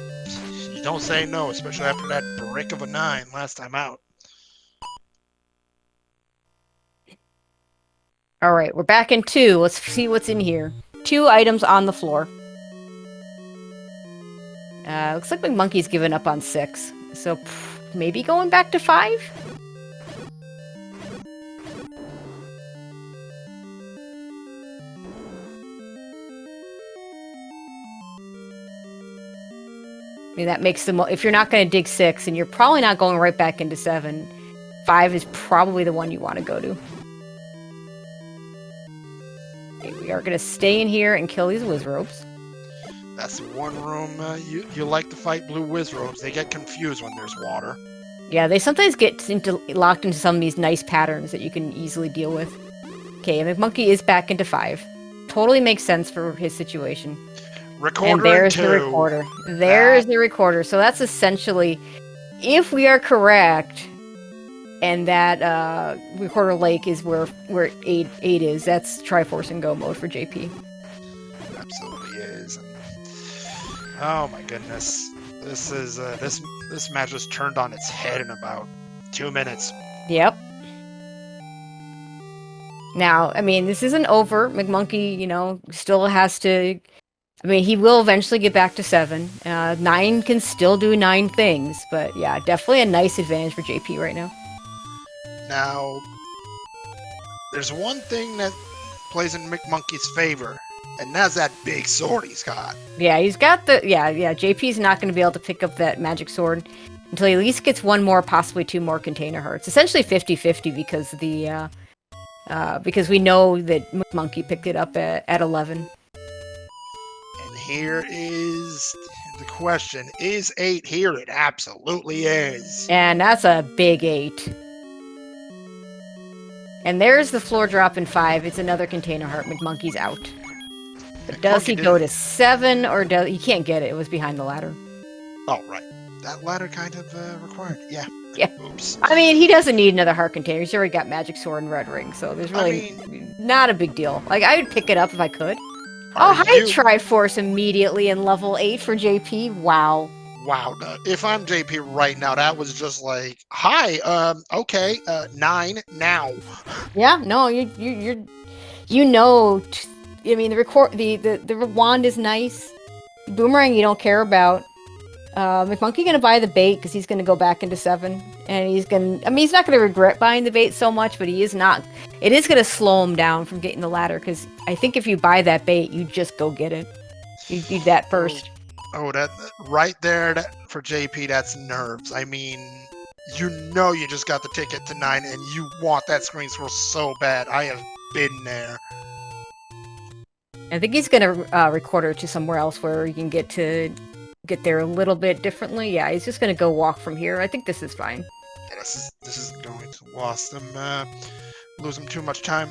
You don't say no, especially after that brick of a 9 last time out. All right, we're back in 2. Let's see what's in here. 2 items on the floor. Looks like McMonkey's given up on 6. So maybe going back to 5? I mean, that makes the if you're not going to dig 6, and you're probably not going right back into 7, 5 is probably the one you want to go to. Okay, we are going to stay in here and kill these Wizrobes. That's the one room you like to fight blue Wizrobes. They get confused when there's water. Yeah, they sometimes get locked into some of these nice patterns that you can easily deal with. Okay, McMonkey is back into 5. Totally makes sense for his situation. Recorder and there's the recorder. There's the recorder. So that's essentially, if we are correct, and that Recorder Lake is where 8 is. That's Triforce and Go mode for JP. Absolutely is. Oh my goodness, this is this match was turned on its head in about 2 minutes. Yep. Now, I mean, this isn't over. McMonkey, still has to. I mean, he will eventually get back to 7. 9 can still do 9 things, but yeah, definitely a nice advantage for JP right now. Now, there's one thing that plays in McMonkey's favor, and that's that big sword he's got. Yeah, he's got the JP's not going to be able to pick up that magic sword until he at least gets 1 more, possibly 2 more container hearts. Essentially 50-50 because because we know that McMonkey picked it up at 11. And here is the question: is 8 here? It absolutely is. And that's a big 8. And there's the floor drop in 5. It's another container heart. McMonkey's out. But does he go to 7 or does he can't get it? It was behind the ladder. Oh, right. That ladder kind of required. Yeah. Yeah. Oops. I mean, he doesn't need another heart container. He's already got magic sword and red ring, so there's really not a big deal. Like, I would pick it up if I could. Oh, hi, Triforce immediately in level 8 for JP. Wow. Wow. If I'm JP right now, that was just like, hi, okay, 9 now. Yeah, no, I mean, the wand is nice. Boomerang you don't care about. McMonkey gonna buy the bait because he's gonna go back into 7, and he's not gonna regret buying the bait so much, but it is gonna slow him down from getting the ladder because I think if you buy that bait, you just go get it. You do that first. Oh, that right there, for JP, that's nerves. I mean, you just got the ticket to 9, and you want that screen scroll so bad. I have been there. I think he's gonna record her to somewhere else where you can get there a little bit differently. Yeah, he's just gonna go walk from here. I think this is fine. Yeah, this is going to lose him too much time.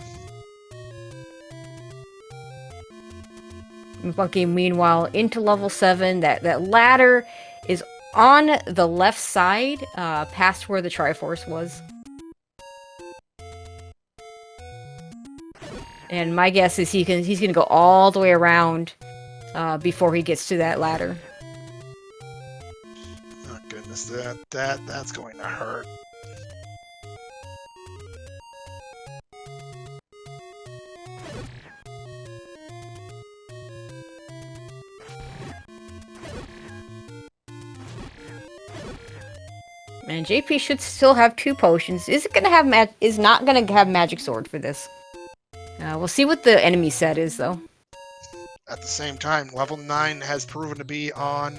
McMonkey, meanwhile, into level 7. That ladder is on the left side, past where the Triforce was. And my guess is he's gonna go all the way around before he gets to that ladder. Oh goodness, that's going to hurt. And JP should still have 2 potions. Is not gonna have magic sword for this. We'll see what the enemy set is though. At the same time, level 9 has proven to be on.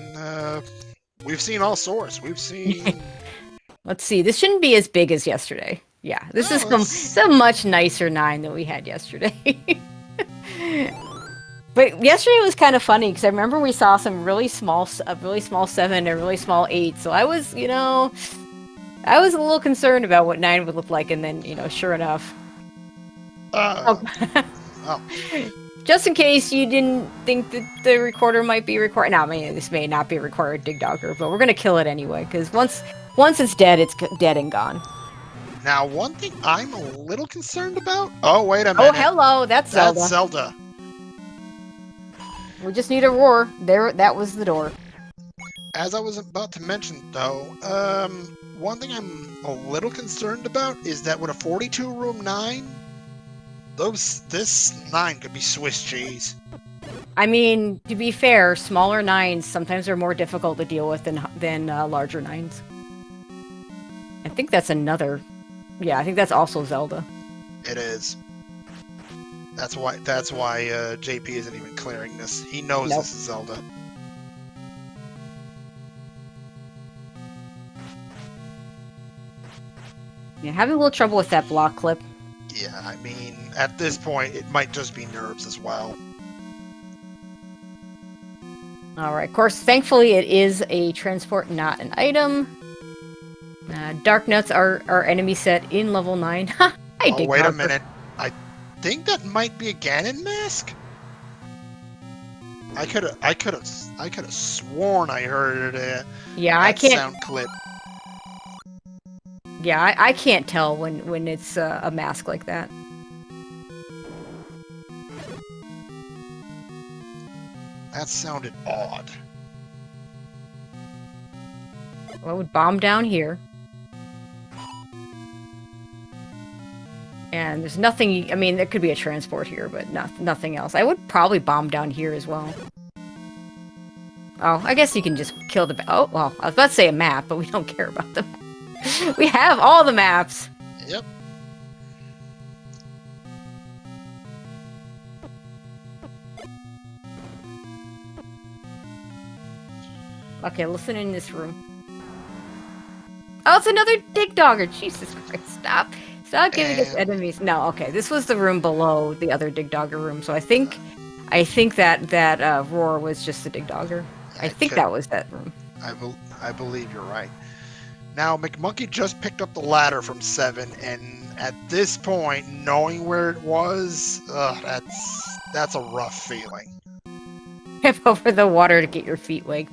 We've seen all sorts. We've seen. Let's see. This shouldn't be as big as yesterday. Yeah, this is a much nicer 9 than we had yesterday. But yesterday was kind of funny because I remember we saw some really small 7 and a really small 8. So I was a little concerned about what 9 would look like, and then sure enough. Oh. Just in case you didn't think that the recorder might be recorded. Now, I mean, this may not be a recorded Dig Dogger, but we're gonna kill it anyway because once it's dead and gone. Now, one thing I'm a little concerned about. Oh, wait a minute. Oh, hello, that's Zelda. That's Zelda. We just need a roar. There, that was the door. As I was about to mention, though, one thing I'm a little concerned about is that with a 42-room 9. This 9 could be Swiss cheese. I mean, to be fair, smaller 9s sometimes are more difficult to deal with than larger 9s. I think that's another. Yeah, I think that's also Zelda. It is. That's why JP isn't even clearing this. He knows This is Zelda. Yeah, having a little trouble with that block clip. Yeah, I mean, at this point, it might just be nerves as well. Alright, of course, thankfully it is a transport, not an item. Dark Nuts are our enemy set in level 9. Wait a minute. I think that might be a Ganon mask? I could have sworn I heard yeah, I can't sound clip. Yeah, I can't tell when it's a mask like that. That sounded odd. Well, I would bomb down here. And there's nothing, I mean, there could be a transport here, but nothing else. I would probably bomb down here as well. Oh, I guess you can just kill the... Oh, well, I was about to say a map, but we don't care about them. We have all the maps! Yep. Okay, listen in this room. Oh, it's another dig dogger! Jesus Christ, stop. Stop giving us enemies. No, okay, this was the room below the other dig dogger room, so I think that roar was just the dig dogger. I think that was that room. I believe you're right. Now, McMonkey just picked up the ladder from 7, and at this point, knowing where it was, that's a rough feeling. Step over the water to get your feet wet.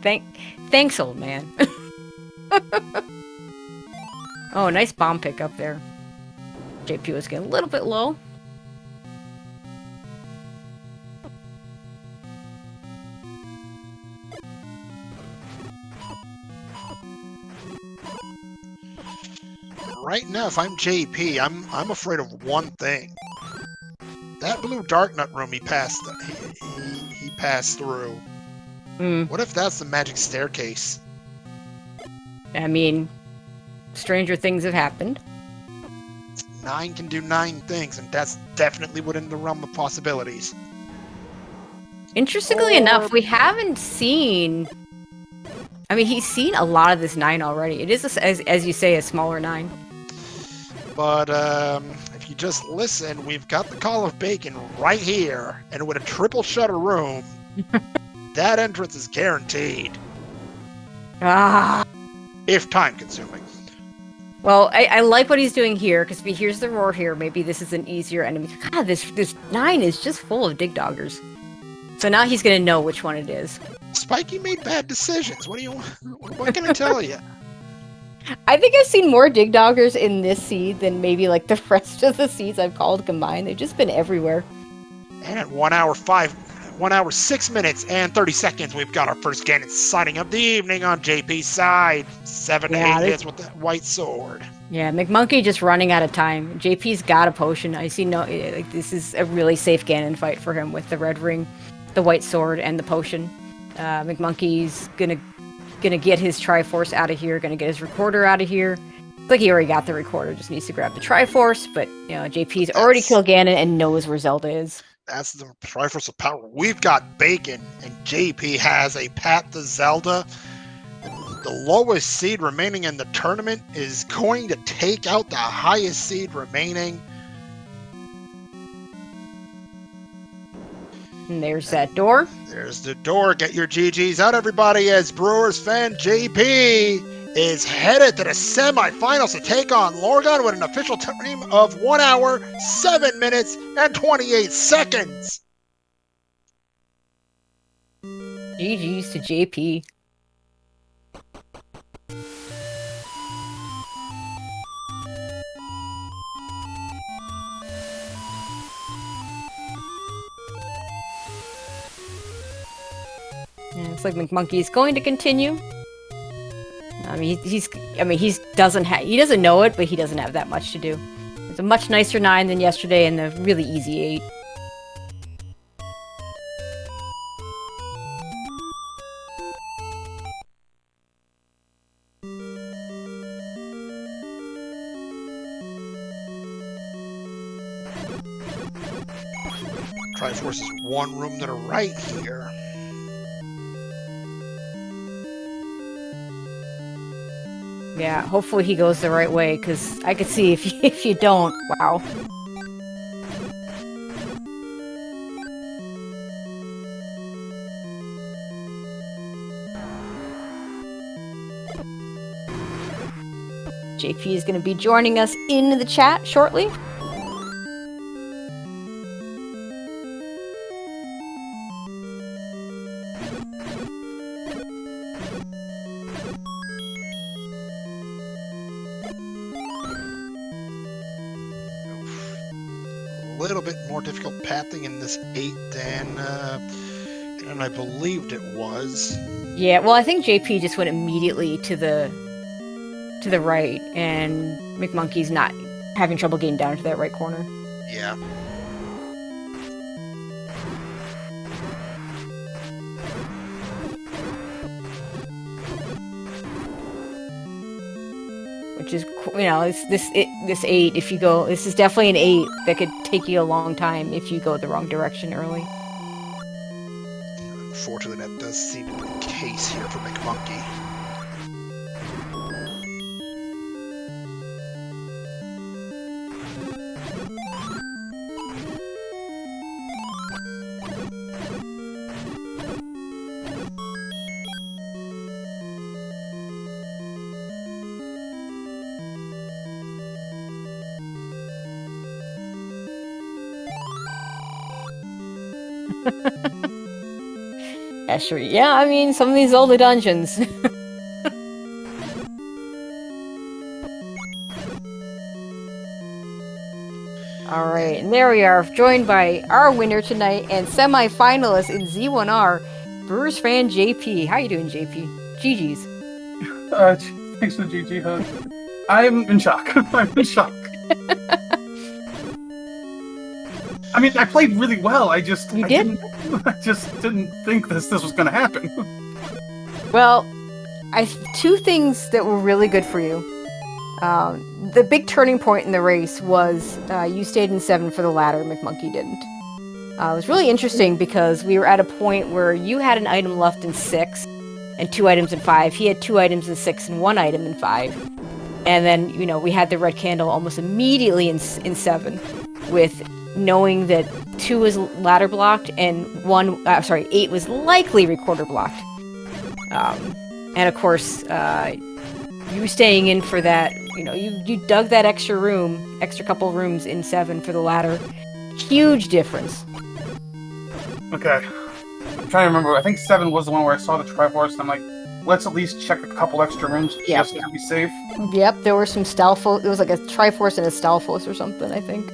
Thanks, old man. Oh, nice bomb pick up there. JP was getting a little bit low. Right now, if I'm JP, I'm afraid of one thing. That blue dark nut room he passed through. What if that's the magic staircase? I mean, stranger things have happened. 9 can do 9 things, and that's definitely within the realm of possibilities. Interestingly enough, we haven't seen... I mean, he's seen a lot of this 9 already. It is, as you say, a smaller 9. But if you just listen, we've got the Call of Bacon right here, and with a triple shutter room, that entrance is guaranteed. Ah. If time consuming. Well, I like what he's doing here, because if he hears the roar here, maybe this is an easier enemy. God, this 9 is just full of dig doggers. So now he's going to know which one it is. Spiky made bad decisions. What can I tell you? I think I've seen more dig doggers in this seed than maybe like the rest of the seeds I've called combined. They've just been everywhere. And 1 hour 6 minutes and 30 seconds. We've got our first Ganon signing up the evening on JP's side. 7 to 8 hits with the white sword. Yeah, McMonkey just running out of time. JP's got a potion. I see like this is a really safe Ganon fight for him with the red ring, the white sword, and the potion. McMonkey's gonna get his Triforce out of here, gonna get his recorder out of here. It's like he already got the recorder, just needs to grab the Triforce, but you know, JP's already killed Ganon and knows where Zelda is. That's the Triforce of Power. We've got Bacon, and JP has a path to Zelda. The lowest seed remaining in the tournament is going to take out the highest seed remaining. And there's that door. There's the door. Get your GGs out, everybody, as BrewersFanJP is headed to the semifinals to take on Lorgon with an official time of 1 hour, 7 minutes, and 28 seconds. GG's to JP. Yeah, looks like McMonkey is going to continue. I mean, he doesn't know it, but he doesn't have that much to do. It's a much nicer 9 than yesterday, and a really easy 8. Triforce is one room to the right here. Yeah, hopefully he goes the right way, because I could see if you don't, wow. JP is going to be joining us in the chat shortly. little bit more difficult pathing in this 8 than I believed it was. Yeah, well, I think JP just went immediately to the right, and McMonkey's not having trouble getting down to that right corner. Yeah. Which is, this 8, if you go, this is definitely an 8 that could take you a long time if you go the wrong direction early. Unfortunately, that does seem to be the case here for McMonkey. Yeah, sure. Yeah, I mean, some of these Zelda dungeons. Alright, and there we are, joined by our winner tonight and semi-finalist in Z1R, BrewersFanJP. How you doing, JP? GG's. Thanks for the GG hug. I'm in shock. I'm in shock. I mean, I played really well. I just didn't think this was going to happen. Well, two things that were really good for you. The big turning point in the race was you stayed in 7 for the ladder, McMonkey didn't. It was really interesting because we were at a point where you had an item left in 6 and 2 items in 5. He had 2 items in 6 and 1 item in 5. And then, we had the red candle almost immediately in 7 with knowing that 2 was ladder blocked and 8 was likely recorder blocked. And of course, you staying in for that, you dug that extra couple rooms in 7 for the ladder. Huge difference. Okay. I'm trying to remember. I think 7 was the one where I saw the Triforce, and I'm like, let's at least check a couple extra rooms just to be safe. Yep, there were some Stalfos. It was like a Triforce and a Stalfos or something, I think.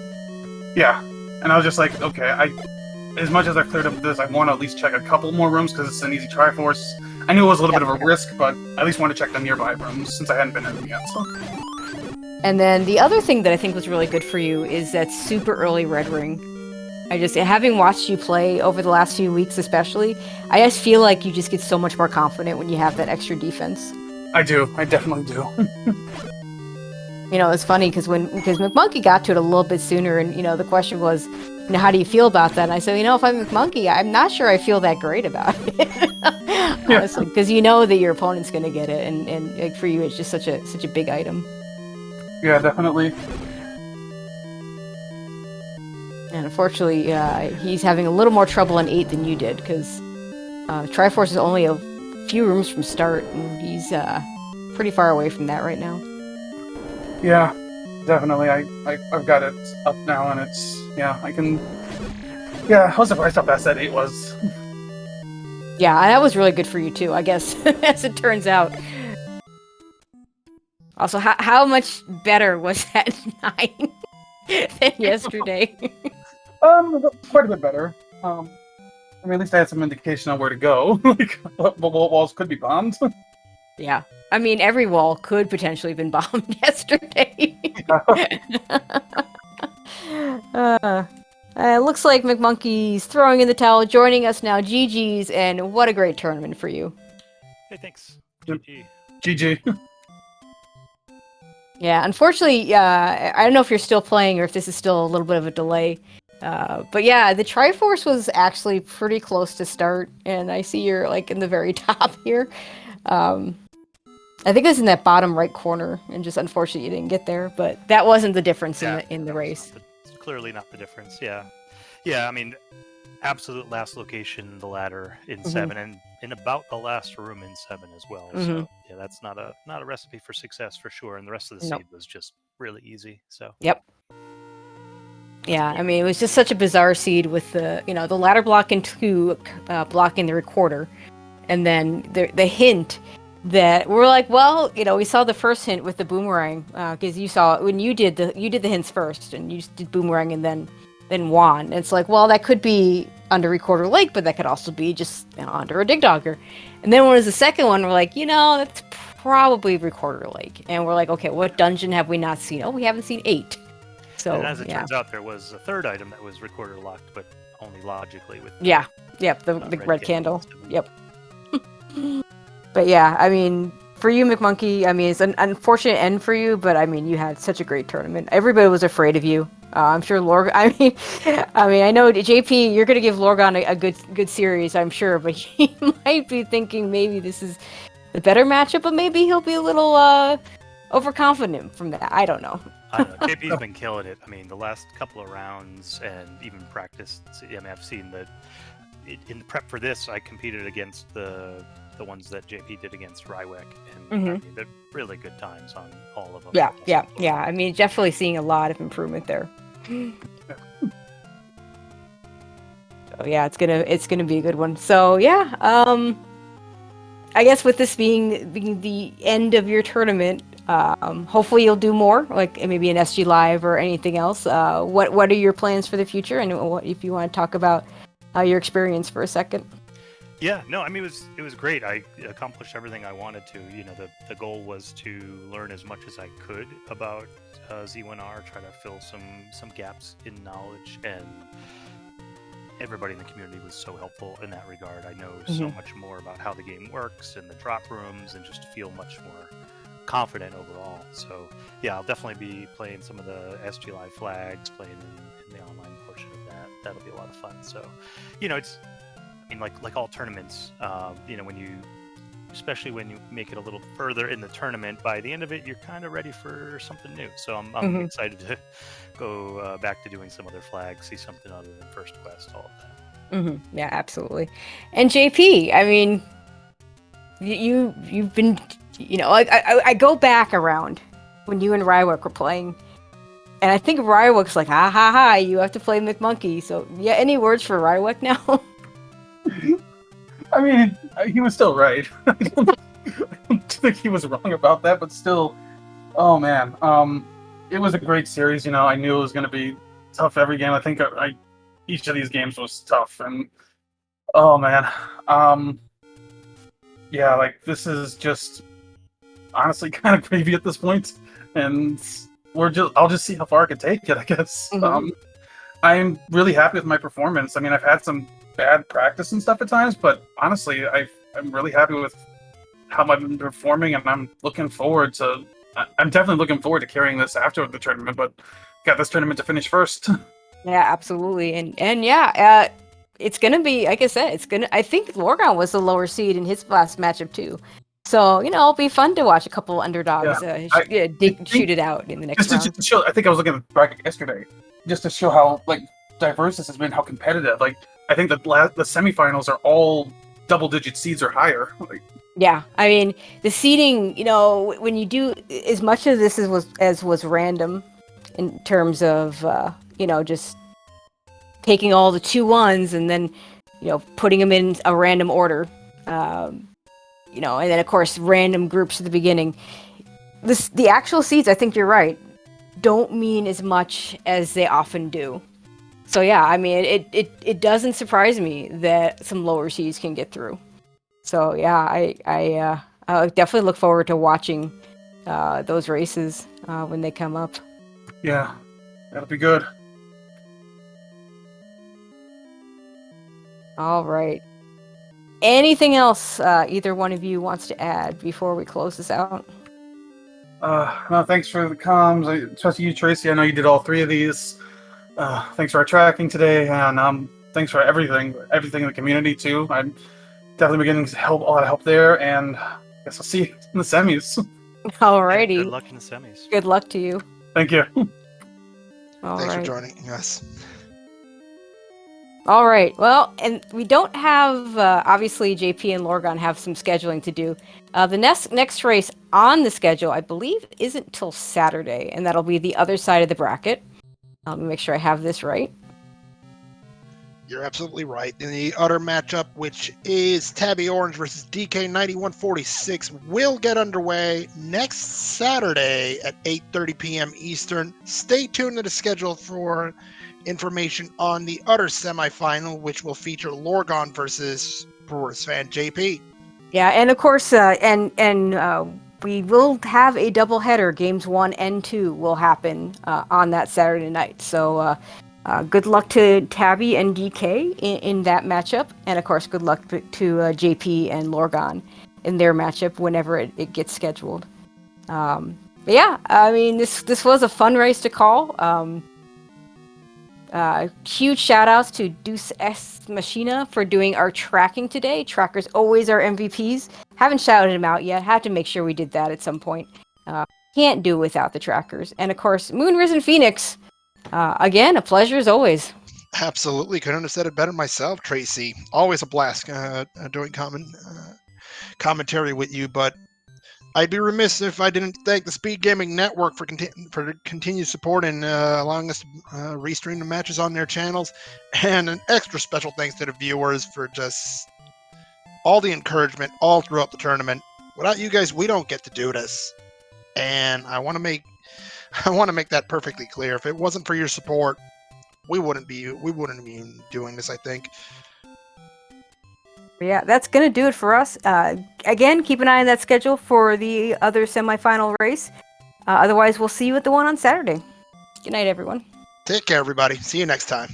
Yeah. And I was just like, okay, as much as I've cleared up this, I want to at least check a couple more rooms because it's an easy Triforce. I knew it was a little bit of a risk, but I at least wanted to check the nearby rooms since I hadn't been in them yet. So. And then the other thing that I think was really good for you is that super early red ring. Having watched you play over the last few weeks especially, I just feel like you just get so much more confident when you have that extra defense. I do. I definitely do. It's funny because McMonkey got to it a little bit sooner, and the question was, how do you feel about that? And I said, if I'm McMonkey, I'm not sure I feel that great about it. Honestly, because that your opponent's going to get it, and like, for you, it's just such a big item. Yeah, definitely. And unfortunately, he's having a little more trouble in 8 than you did, because Triforce is only a few rooms from start, and he's pretty far away from that right now. Yeah, definitely. I've got it up now, and it's, I can... Yeah, I was surprised how fast that 8 was. Yeah, that was really good for you, too, I guess, as it turns out. Also, how much better was that 9 than yesterday? Quite a bit better. I mean, at least I had some indication on where to go. Like, what walls could be bombed. Yeah. I mean, every wall could potentially have been bombed yesterday. Looks like McMonkey's throwing in the towel, joining us now. GG's, and what a great tournament for you. Hey, thanks. GG. GG. Yeah, unfortunately, I don't know if you're still playing or if this is still a little bit of a delay. But yeah, the Triforce was actually pretty close to start, and I see you're like in the very top here. I think it was in that bottom right corner, and just unfortunately you didn't get there, but that wasn't the difference in the race. Clearly not the difference, yeah. Yeah, I mean, absolute last location, the ladder in 7, and in about the last room in 7 as well. So yeah, that's not a recipe for success for sure, and the rest of the seed was just really easy. So yep. Yeah, I mean, it was just such a bizarre seed with the the ladder block and 2 blocking the recorder, and then the hint that we're like, well, we saw the first hint with the boomerang because you saw when you did the hints first, and you did boomerang, and then and won. And it's like, well, that could be under Recorder Lake, but that could also be just under a Dig Dogger. And then when it was the second one, we're like, that's probably Recorder Lake. And we're like, okay, what dungeon have we not seen? Oh, we haven't seen 8. So, and as it turns out, there was a third item that was Recorder locked, but only logically with the red candle. Yep. But yeah, I mean, for you, McMonkey, I mean, it's an unfortunate end for you, but I mean, you had such a great tournament. Everybody was afraid of you. I'm sure Lorgan. I know JP, you're gonna give Lorgan a good series, I'm sure, but he might be thinking maybe this is the better matchup, but maybe he'll be a little overconfident from that. I don't know. I don't know. JP's been killing it. I mean, the last couple of rounds and even practice. I mean, I've seen that in the prep for this, I competed against the ones that JP did against Rywek, and I mean, they're really good times on all of them. Yeah. I mean, definitely seeing a lot of improvement there. So yeah, it's gonna be a good one. So yeah, I guess with this being the end of your tournament, hopefully you'll do more, like maybe an SG Live or anything else. What are your plans for the future? And if you want to talk about your experience for a second. Yeah, no, I mean, it was great. I accomplished everything I wanted to. The goal was to learn as much as I could about Z1R, try to fill some gaps in knowledge, and everybody in the community was so helpful in that regard. I know so much more about how the game works and the drop rooms, and just feel much more confident overall. So yeah, I'll definitely be playing some of the SG Live flags, playing in the online portion of that. That'll be a lot of fun. So, it's, I mean, like all tournaments, especially when you make it a little further in the tournament, by the end of it, you're kind of ready for something new. So I'm excited to go back to doing some other flags, see something other than First Quest, all of that. Yeah, absolutely. And JP, I mean, you've been, I go back around when you and Rywek were playing, and I think Rywek's like, ha, you have to play McMonkey. So yeah, any words for Rywek now? I mean, he was still right. I don't think he was wrong about that, but still, oh man, it was a great series. I knew it was going to be tough every game. I think each of these games was tough, and oh man, yeah, like this is just honestly kind of gravy at this point, and I'll just see how far I can take it, I guess. I'm really happy with my performance. I mean, I've had some bad practice and stuff at times, but honestly, I'm really happy with how I've been performing, and I'm definitely looking forward to carrying this after the tournament, but got this tournament to finish first. Yeah, absolutely. And yeah, it's gonna be, like I said, I think Lorgan was the lower seed in his last matchup too. So, it'll be fun to watch a couple underdogs shoot it out in the next round. Just to show, I think I was looking at the bracket yesterday, just to show how diverse this has been, how competitive. I think the semifinals are all double-digit seeds or higher. Yeah, I mean, the seeding, when you do as much of this as was random in terms of, just taking all the 2-1s and then, putting them in a random order, and then of course random groups at the beginning. The actual seeds, I think you're right, don't mean as much as they often do. So yeah, I mean, it doesn't surprise me that some lower seeds can get through. So yeah, I definitely look forward to watching those races when they come up. Yeah, that'll be good. All right. Anything else either one of you wants to add before we close this out? No, thanks for the comms, especially you, Tracy. I know you did all 3 of these. Thanks for our tracking today, and thanks for everything in the community too. I'm definitely getting a lot of help there, and I guess I'll see you in the semis. Alrighty. Good luck in the semis. Good luck to you. Thank you. Thanks for joining us. All right. Well, and we don't have, obviously, JP and Lorgan have some scheduling to do. The next race on the schedule, I believe, isn't till Saturday, and that'll be the other side of the bracket. Let me make sure I have this right. You're absolutely right. In the other matchup, which is Tabby Orange versus DK9146, will get underway next Saturday at 8:30 p.m. Eastern. Stay tuned to the schedule for information on the other semifinal, which will feature Lorgon versus BrewersFanJP. Yeah, and of course, we will have a doubleheader. Games 1 and 2 will happen on that Saturday night. So good luck to Tabby and DK in that matchup. And of course, good luck to JP and Lorgon in their matchup whenever it gets scheduled. But yeah, I mean, this was a fun race to call. Huge shout outs to Deuce S Machina for doing our tracking today. Trackers always are MVPs. Haven't shouted him out yet. Had to make sure we did that at some point. Can't do without the trackers. And of course, Moon Risen Phoenix. Again, a pleasure as always. Absolutely. Couldn't have said it better myself, Tracy. Always a blast doing commentary with you, but I'd be remiss if I didn't thank the SpeedGaming Network for continued support and allowing us to restream the matches on their channels. And an extra special thanks to the viewers for just all the encouragement all throughout the tournament. Without you guys, we don't get to do this. And I want to make that perfectly clear. If it wasn't for your support, we wouldn't be doing this, I think. Yeah, that's going to do it for us. Again, keep an eye on that schedule for the other semifinal race. Otherwise, we'll see you at the one on Saturday. Good night, everyone. Take care, everybody. See you next time.